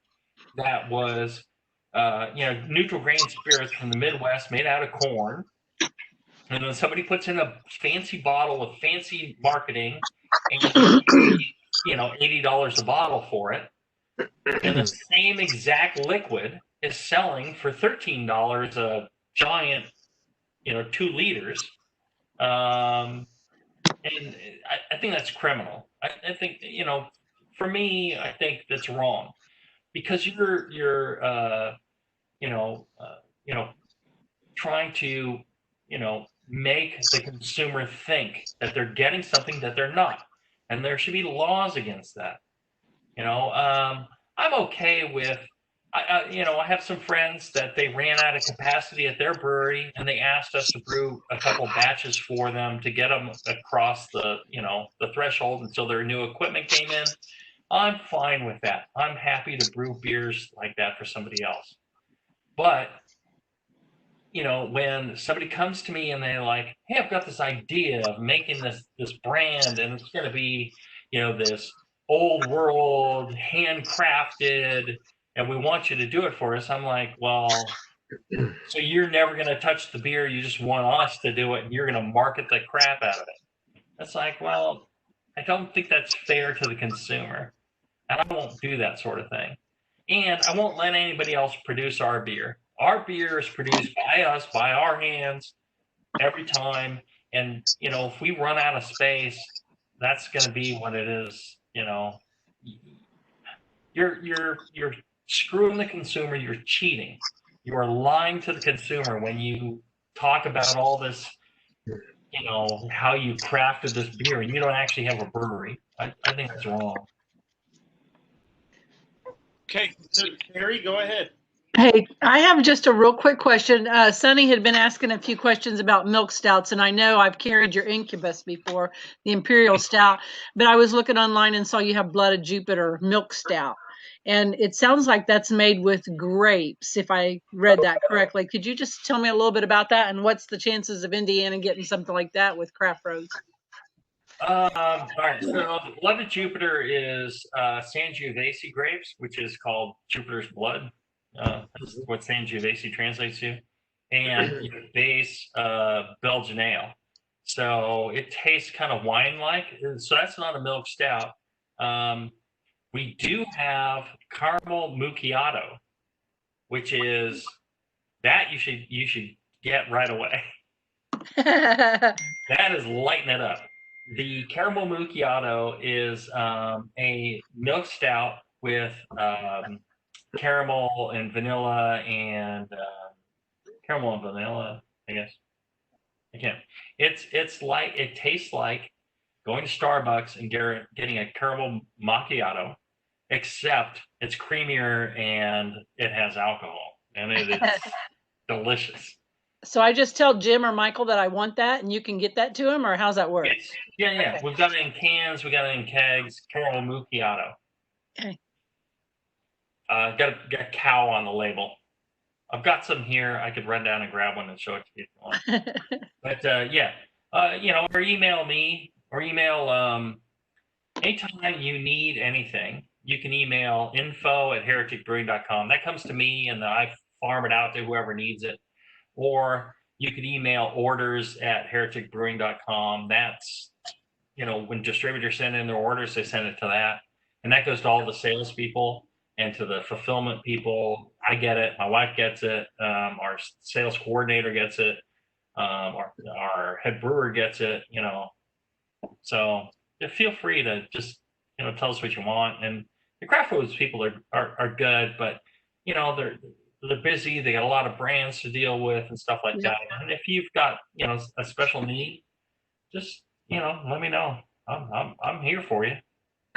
that was, you know, neutral grain spirits from the Midwest made out of corn, and then somebody puts in a fancy bottle with fancy marketing, and you know, $80 a bottle for it, and the same exact liquid is selling for $13 a giant, you know, 2 liters. And I think that's criminal. I think, you know, for me, I think that's wrong, because you're you know, trying to, you know, make the consumer think that they're getting something that they're not, and there should be laws against that. You know, I'm okay with, I have some friends that they ran out of capacity at their brewery, and they asked us to brew a couple batches for them to get them across the threshold until their new equipment came in. I'm fine with that. I'm happy to brew beers like that for somebody else. But when somebody comes to me and they're like, hey, I've got this idea of making this brand, and it's going to be, this old world, handcrafted, and we want you to do it for us. I'm like, well, so you're never going to touch the beer. You just want us to do it, and you're going to market the crap out of it. It's like, well, I don't think that's fair to the consumer. And I won't do that sort of thing. And I won't let anybody else produce our beer. Our beer is produced by us, by our hands, every time. And, if we run out of space, that's going to be what it is. You're screwing the consumer. You're cheating. You are lying to the consumer when you talk about all this, how you crafted this beer, and you don't actually have a brewery. I think that's wrong. Okay, so Carrie, go ahead. Hey, I have just a real quick question. Sonny had been asking a few questions about milk stouts, and I know I've carried your Incubus before, the Imperial Stout, but I was looking online and saw you have Blood of Jupiter milk stout. And it sounds like that's made with grapes, if I read that correctly. Could you just tell me a little bit about that, and what's the chances of Indiana getting something like that with craft roads? All right, so the Blood of Jupiter is Sangiovese grapes, which is called Jupiter's blood. That's what Sangiovese translates to. And base Belgian ale. So it tastes kind of wine-like. So that's not a milk stout. We do have caramel macchiato, which is that you should get right away. That is lighting it up. The caramel macchiato is a milk stout with caramel and vanilla and caramel and vanilla, I guess. I can't. It's like, it tastes like going to Starbucks and getting a caramel macchiato, except it's creamier and it has alcohol, and it is delicious. So I just tell Jim or Michael that I want that, and you can get that to him, or how's that work? Yes. Yeah. Okay. We've got it in cans. We got it in kegs. Caramel macchiato. Okay. Got a cow on the label. I've got some here. I could run down and grab one and show it to you if you want. But or email me, or email anytime you need anything. You can email info@hereticbrewing.com. That comes to me, and I farm it out to whoever needs it. Or you can email orders@hereticbrewing.com. That's, when distributors send in their orders, they send it to that. And that goes to all the salespeople and to the fulfillment people. I get it. My wife gets it. Our sales coordinator gets it. Our head brewer gets it, So feel free to just, tell us what you want. And the craft foods people are good, but, they're busy. They got a lot of brands to deal with and stuff like that. And if you've got, a special need, just, let me know. I'm here for you.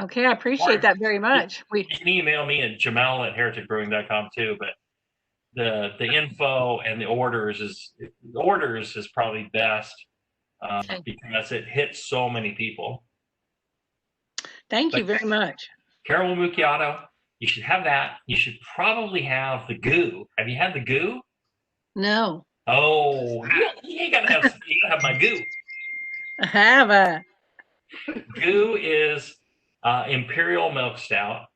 Okay, I appreciate that very much. You can email me at jamel@hereticbrewing.com too, but the info and the orders is probably best because it hits so many people. Thank you very much. Caramel macchiato. You should have that. You should probably have the goo. Have you had the goo? No. Oh, you gotta have my goo. I have Goo is Imperial milk stout.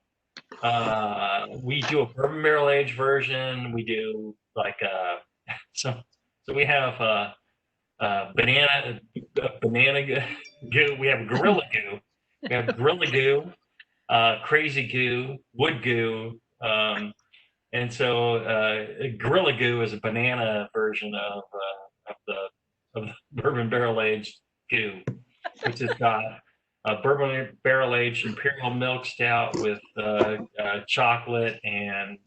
We do a bourbon barrel aged version. We do like so we have banana goo. We have gorilla goo. We have gorilla goo. Crazy goo, wood goo, and so Gorilla Goo is a banana version of the bourbon barrel aged goo, which has got a bourbon barrel aged imperial milk stout with chocolate and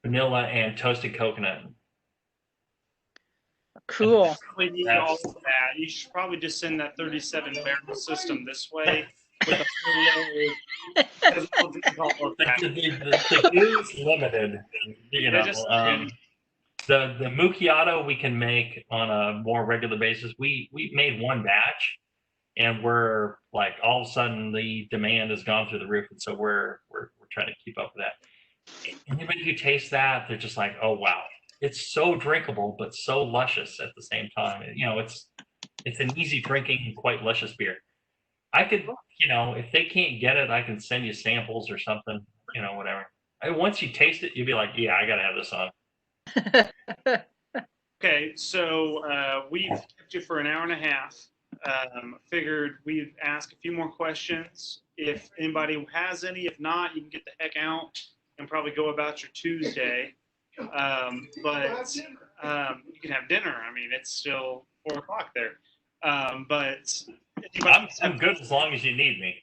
vanilla and toasted coconut. Cool. You need all of that. You should probably just send that 37 barrel system this way. with a The goo's limited. You know, the macchiato we can make on a more regular basis. We made one batch, and we're like all of a sudden the demand has gone through the roof, and so we're trying to keep up with that. Anybody who tastes that, they're just like, oh wow, it's so drinkable but so luscious at the same time. You know, it's an easy drinking, quite luscious beer. I could, you know, if they can't get it, I can send you samples or something, you know, whatever. Once you taste it, you'll be like, yeah, I gotta have this on. Okay, so we've kept you for an hour and a half. Figured we'd ask a few more questions. If anybody has any, if not, you can get the heck out and probably go about your Tuesday. But you can have dinner. I mean, it's still 4 o'clock there. But I'm good as long as you need me.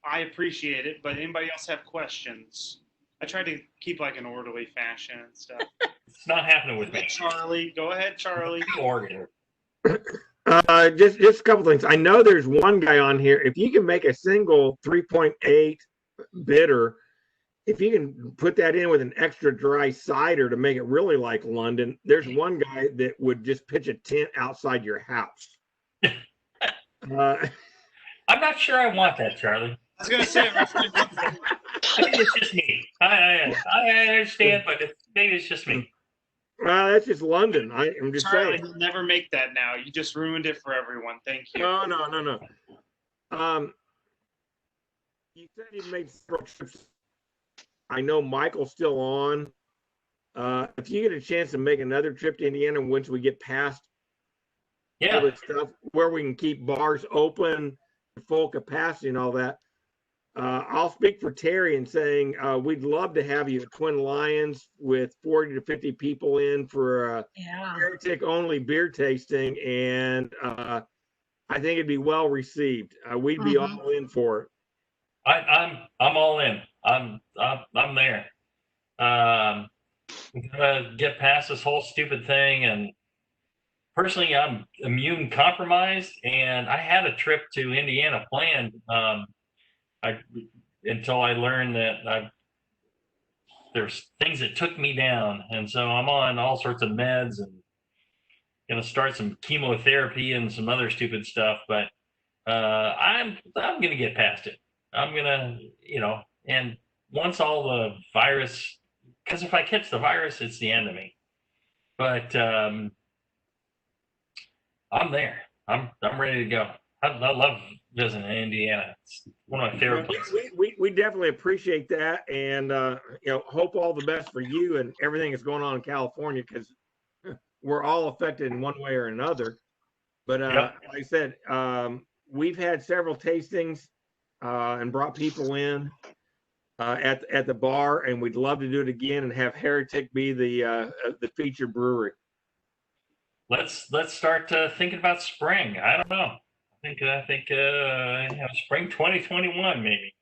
I appreciate it. But anybody else have questions? I try to keep like an orderly fashion and stuff. It's not happening with me. Charlie, go ahead, Charlie. Order. Just a couple things. I know there's one guy on here. If you can make a single 3.8 bitter, if you can put that in with an extra dry cider to make it really like London, there's one guy that would just pitch a tent outside your house. I'm not sure I want that, Charlie. I was gonna say. I think it's just me. I understand, but maybe it's just me. Well, that's just London. I'm just Charlie, saying. you'll never make that now. You just ruined it for everyone. Thank you. No. You said you made several trips. I know Michael's still on. If you get a chance to make another trip to Indiana once we get past all this stuff, where we can keep bars open, full capacity and all that, I'll speak for Terry in saying we'd love to have you at Twin Lions with 40 to 50 people in for a Heretic only beer tasting, and I think it'd be well received. We'd be all in for it. I'm all in. I'm there. We gotta get past this whole stupid thing, and personally, I'm immune compromised, and I had a trip to Indiana planned. Until I learned that there's things that took me down, and so I'm on all sorts of meds and gonna start some chemotherapy and some other stupid stuff. But I'm gonna get past it. I'm gonna, you know, and once all the virus, because if I catch the virus, it's the end of me. But I'm there. I'm ready to go. I love visiting Indiana. It's one of my favorite places. We definitely appreciate that, and you know, hope all the best for you and everything that's going on in California, because we're all affected in one way or another. But like I said, we've had several tastings and brought people in at the bar, and we'd love to do it again and have Heretic be the featured brewery. Let's start thinking about spring. I don't know. I think spring 2021 maybe.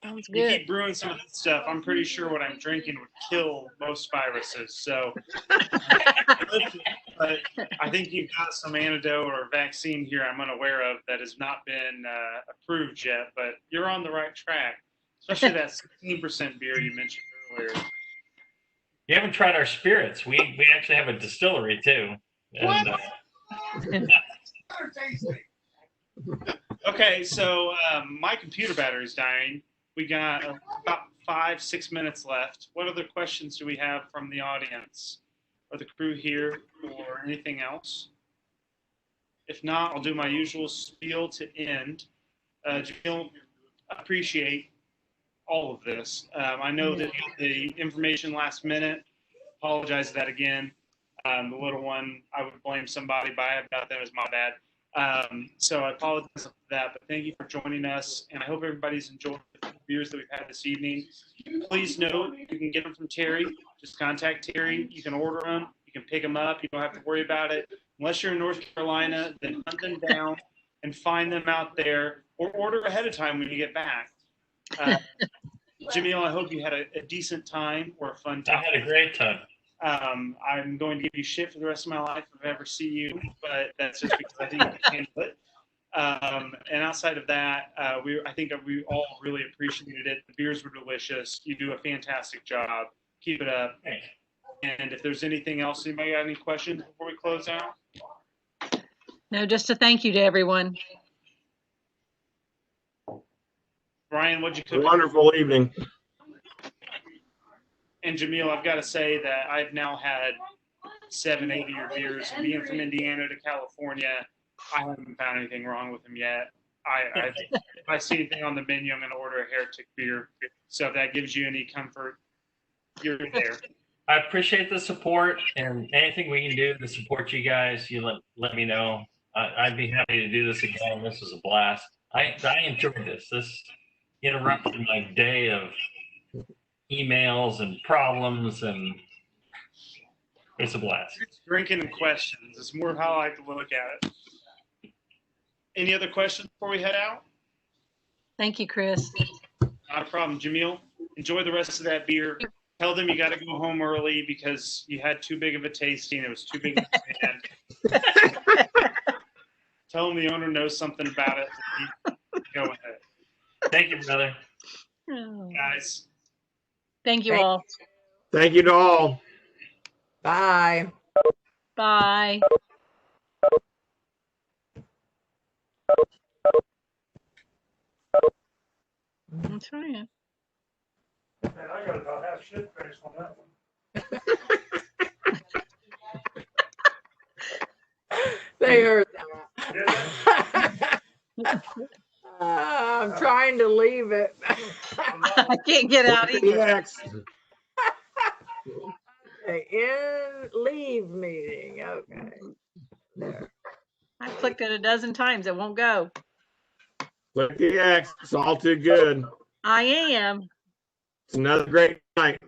Sounds You good. keep brewing some of this stuff, I'm pretty sure what I'm drinking would kill most viruses. So, but I think you've got some antidote or vaccine here I'm unaware of that has not been approved yet. But you're on the right track, especially that 16% beer you mentioned earlier. You haven't tried our spirits. We actually have a distillery too. And, Okay, so my computer battery is dying. We got about 5-6 minutes left. What other questions do we have from the audience or the crew here or anything else? If not, I'll do my usual spiel to end. Jamil, I appreciate all of this. I know that the information last minute. Apologize for that again. The little one, I would blame somebody, but I have nothing. It was my bad. So I apologize for that, but thank you for joining us, and I hope everybody's enjoyed the beers that we've had this evening. Please note, you can get them from Terry. Just contact Terry. You can order them. You can pick them up. You don't have to worry about it. Unless you're in North Carolina, then hunt them down and find them out there, or order ahead of time when you get back. Jamil, I hope you had a decent time or a fun time. I had a great time. I'm going to give you shit for the rest of my life if I ever see you, but that's just because I think you can handle it. And outside of that, I think we all really appreciated it. The beers were delicious. You do a fantastic job. Keep it up. Thanks. And if there's anything else, anybody got any questions before we close out? No, just a thank you to everyone. Brian, what'd you cook? Wonderful evening. And Jamil, I've got to say that I've now had 7, 8 of your beers. And being from Indiana to California, I haven't found anything wrong with them yet. If I see anything on the menu, I'm going to order a Heretic beer. So if that gives you any comfort, you're there. I appreciate the support, and anything we can do to support you guys, you let me know. I'd be happy to do this again. This was a blast. I enjoyed this. This interrupted my day of emails and problems, and it's a blast. Drinking and questions. It's more how I like to look at it. Any other questions before we head out? Thank you, Chris. Not a problem. Jamil, enjoy the rest of that beer. Tell them you got to go home early because you had too big of a tasting. It was too big of a stand. Tell them the owner knows something about it. Go ahead. Thank you, brother. Guys. Thank you all. Thank you to all. Bye. Bye. I'm trying. Man, I got about half shit faced on that one. They heard that. I'm trying to leave it. I can't get out either. In leave meeting. Okay. There. I clicked it a dozen times. It won't go. Click the X. It's all too good. I am. It's another great night.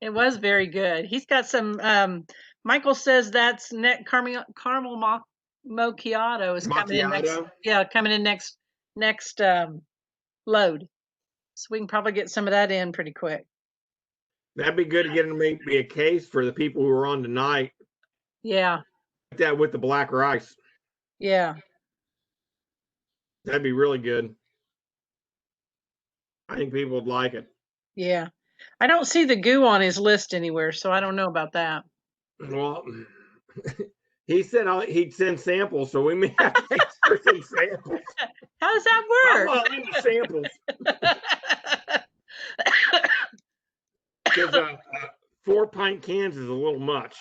It was very good. He's got some. Michael says that's caramel macchiato is coming in next. Yeah, coming in next load. So we can probably get some of that in pretty quick. That'd be good to get him to make me a case for the people who are on tonight. Yeah. That with the black rice. Yeah. That'd be really good. I think people would like it. Yeah. I don't see the goo on his list anywhere, so I don't know about that. Well, he said he'd send samples, so we may have to for some samples. How does that work? I'll leave the samples. Because 4-pint cans is a little much.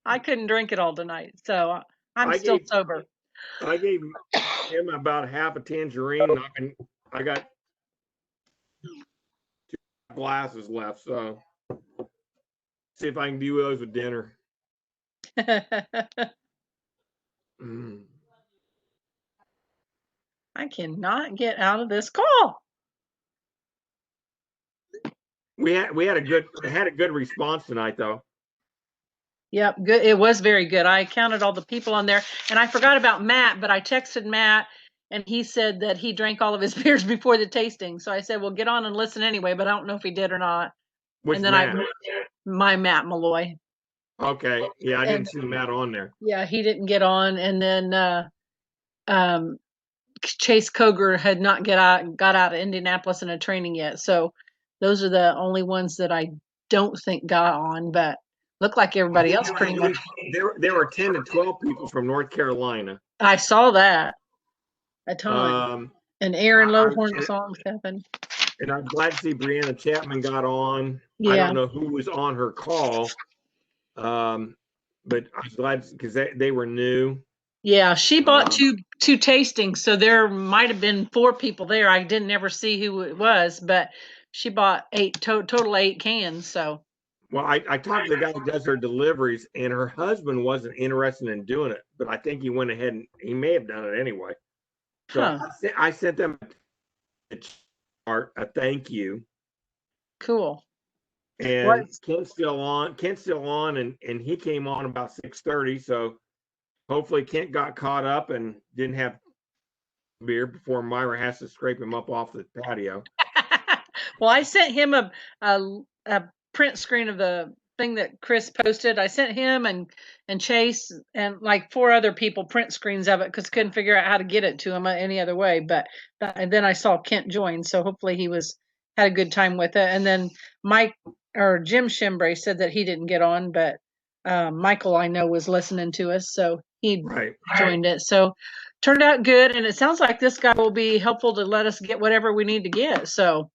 I couldn't drink it all tonight, so I'm still sober. I gave him about half a tangerine. And I got 2 glasses left, so see if I can do those with dinner. I cannot get out of this call. We had a good response tonight, though. Yep, good. It was very good. I counted all the people on there, and I forgot about Matt, but I texted Matt, and he said that he drank all of his beers before the tasting. So I said, "Well, get on and listen anyway," but I don't know if he did or not. Which and then Matt? My Matt Malloy. Okay, yeah, I didn't see Matt on there. Yeah, he didn't get on, and then Chase Koger had not got out of Indianapolis in a training yet. So those are the only ones that I don't think got on, but looked like everybody else pretty much. There were 10 to 12 people from North Carolina. I saw that a ton. And Aaron Lowhorn song happened. And I'm glad to see Brianna Chapman got on. Yeah. I don't know who was on her call, but I was glad because they were new. Yeah, she bought two tastings, so there might have been 4 people there. I didn't ever see who it was, but she bought 8 total 8 cans. So. Well, I talked to the guy who does her deliveries, and her husband wasn't interested in doing it, but I think he went ahead and he may have done it anyway. So I sent them a thank you. Cool. And Kent's still on, and he came on about 6:30. So hopefully Kent got caught up and didn't have beer before Myra has to scrape him up off the patio. Well, I sent him a print screen of the thing that Chris posted. I sent him and Chase and like 4 other people print screens of it because couldn't figure out how to get it to him any other way. But and then I saw Kent join, so hopefully he had a good time with it. And then Mike or Jim Shimbray said that he didn't get on, but Michael I know was listening to us, so he joined it. So turned out good, and it sounds like this guy will be helpful to let us get whatever we need to get. So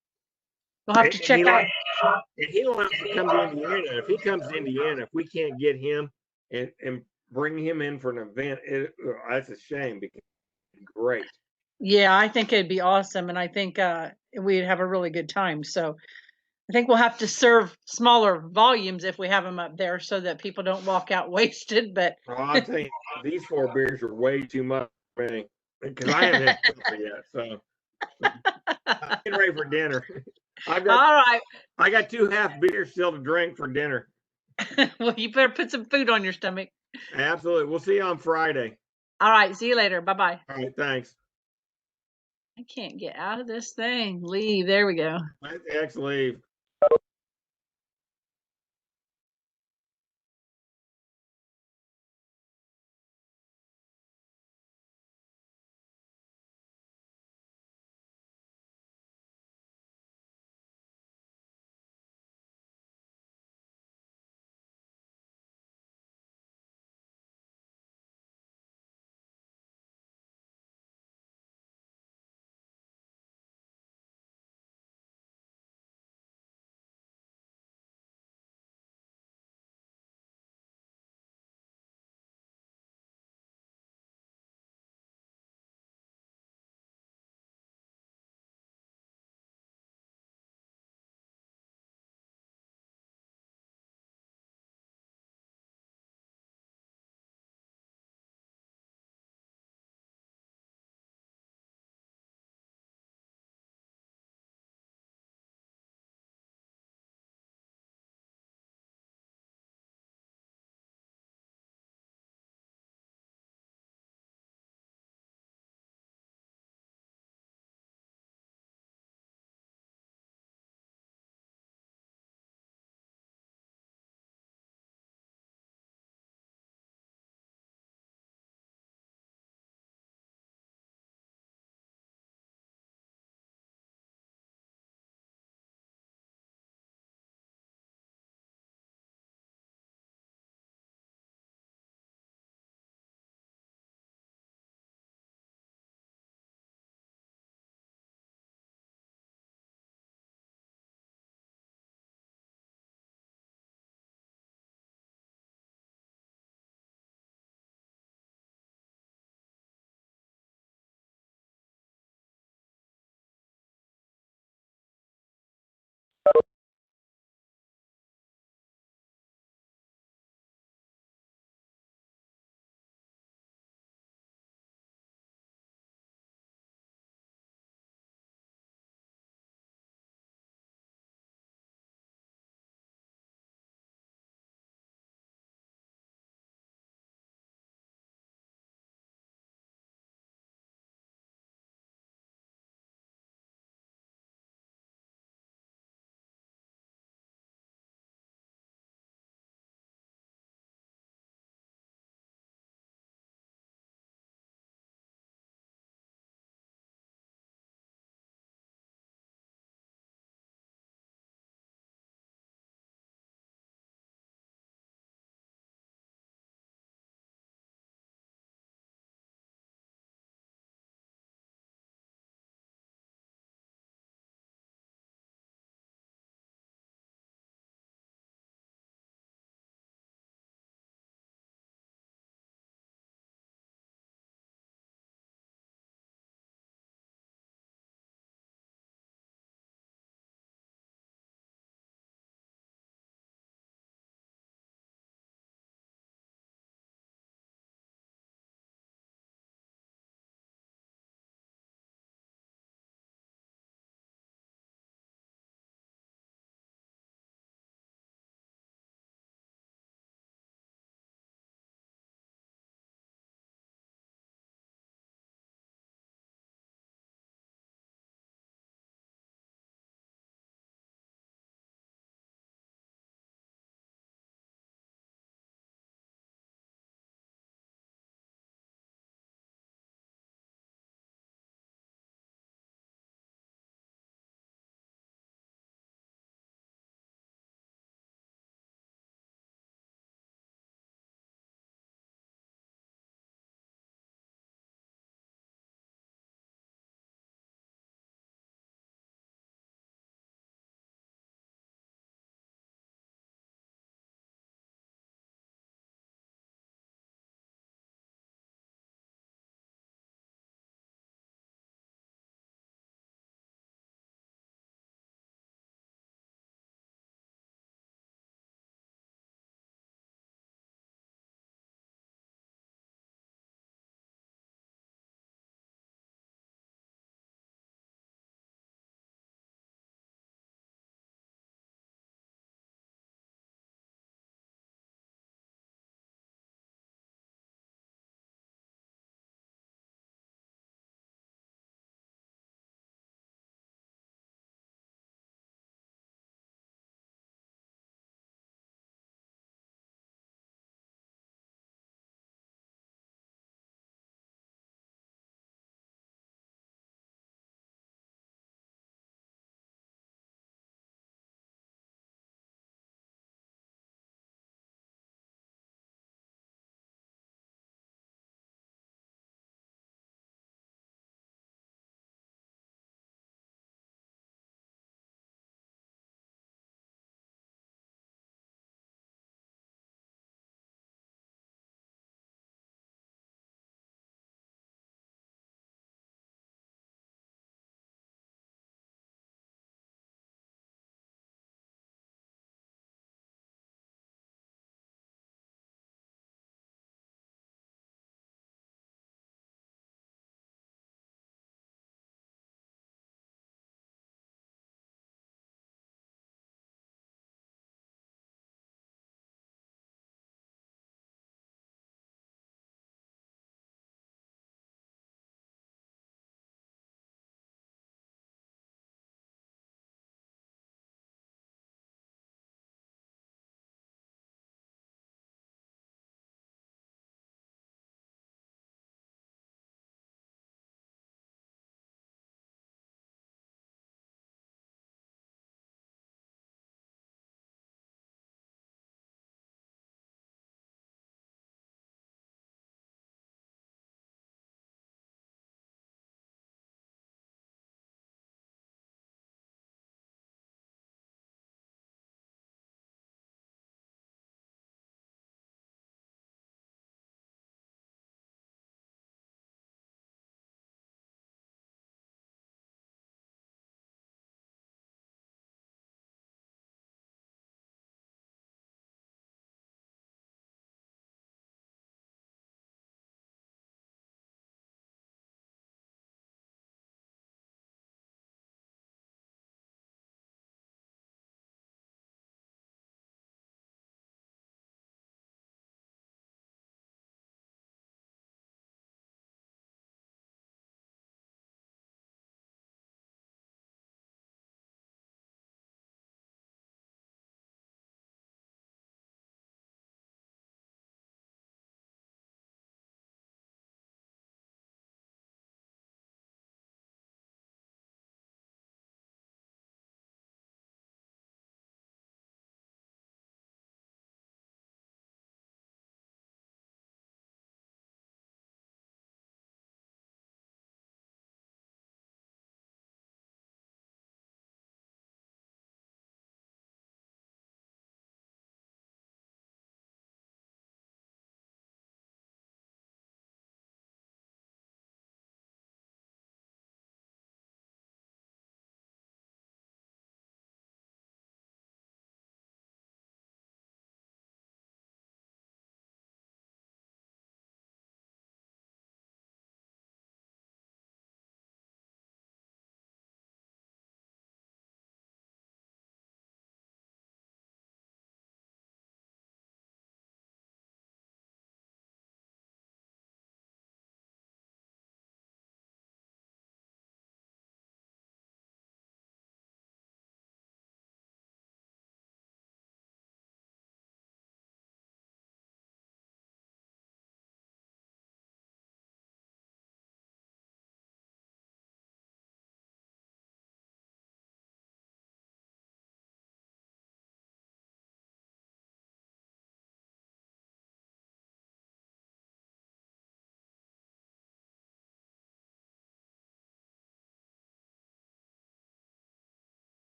we'll have to check out. And he wants to come to Indiana. If he comes to Indiana, if we can't get him and bring him in for an event, that's a shame because it's great. Yeah, I think it'd be awesome, and I think we'd have a really good time. So I think we'll have to serve smaller volumes if we have them up there, so that people don't walk out wasted. But I'll tell you, these 4 beers are way too much for me because I haven't had supper yet. So I'm getting ready for dinner. All right. I got 2 half beers still to drink for dinner. Well, you better put some food on your stomach. Absolutely. We'll see you on Friday. All right. See you later. Bye-bye. All right. Thanks. I can't get out of this thing. Leave. There we go. Let X leave.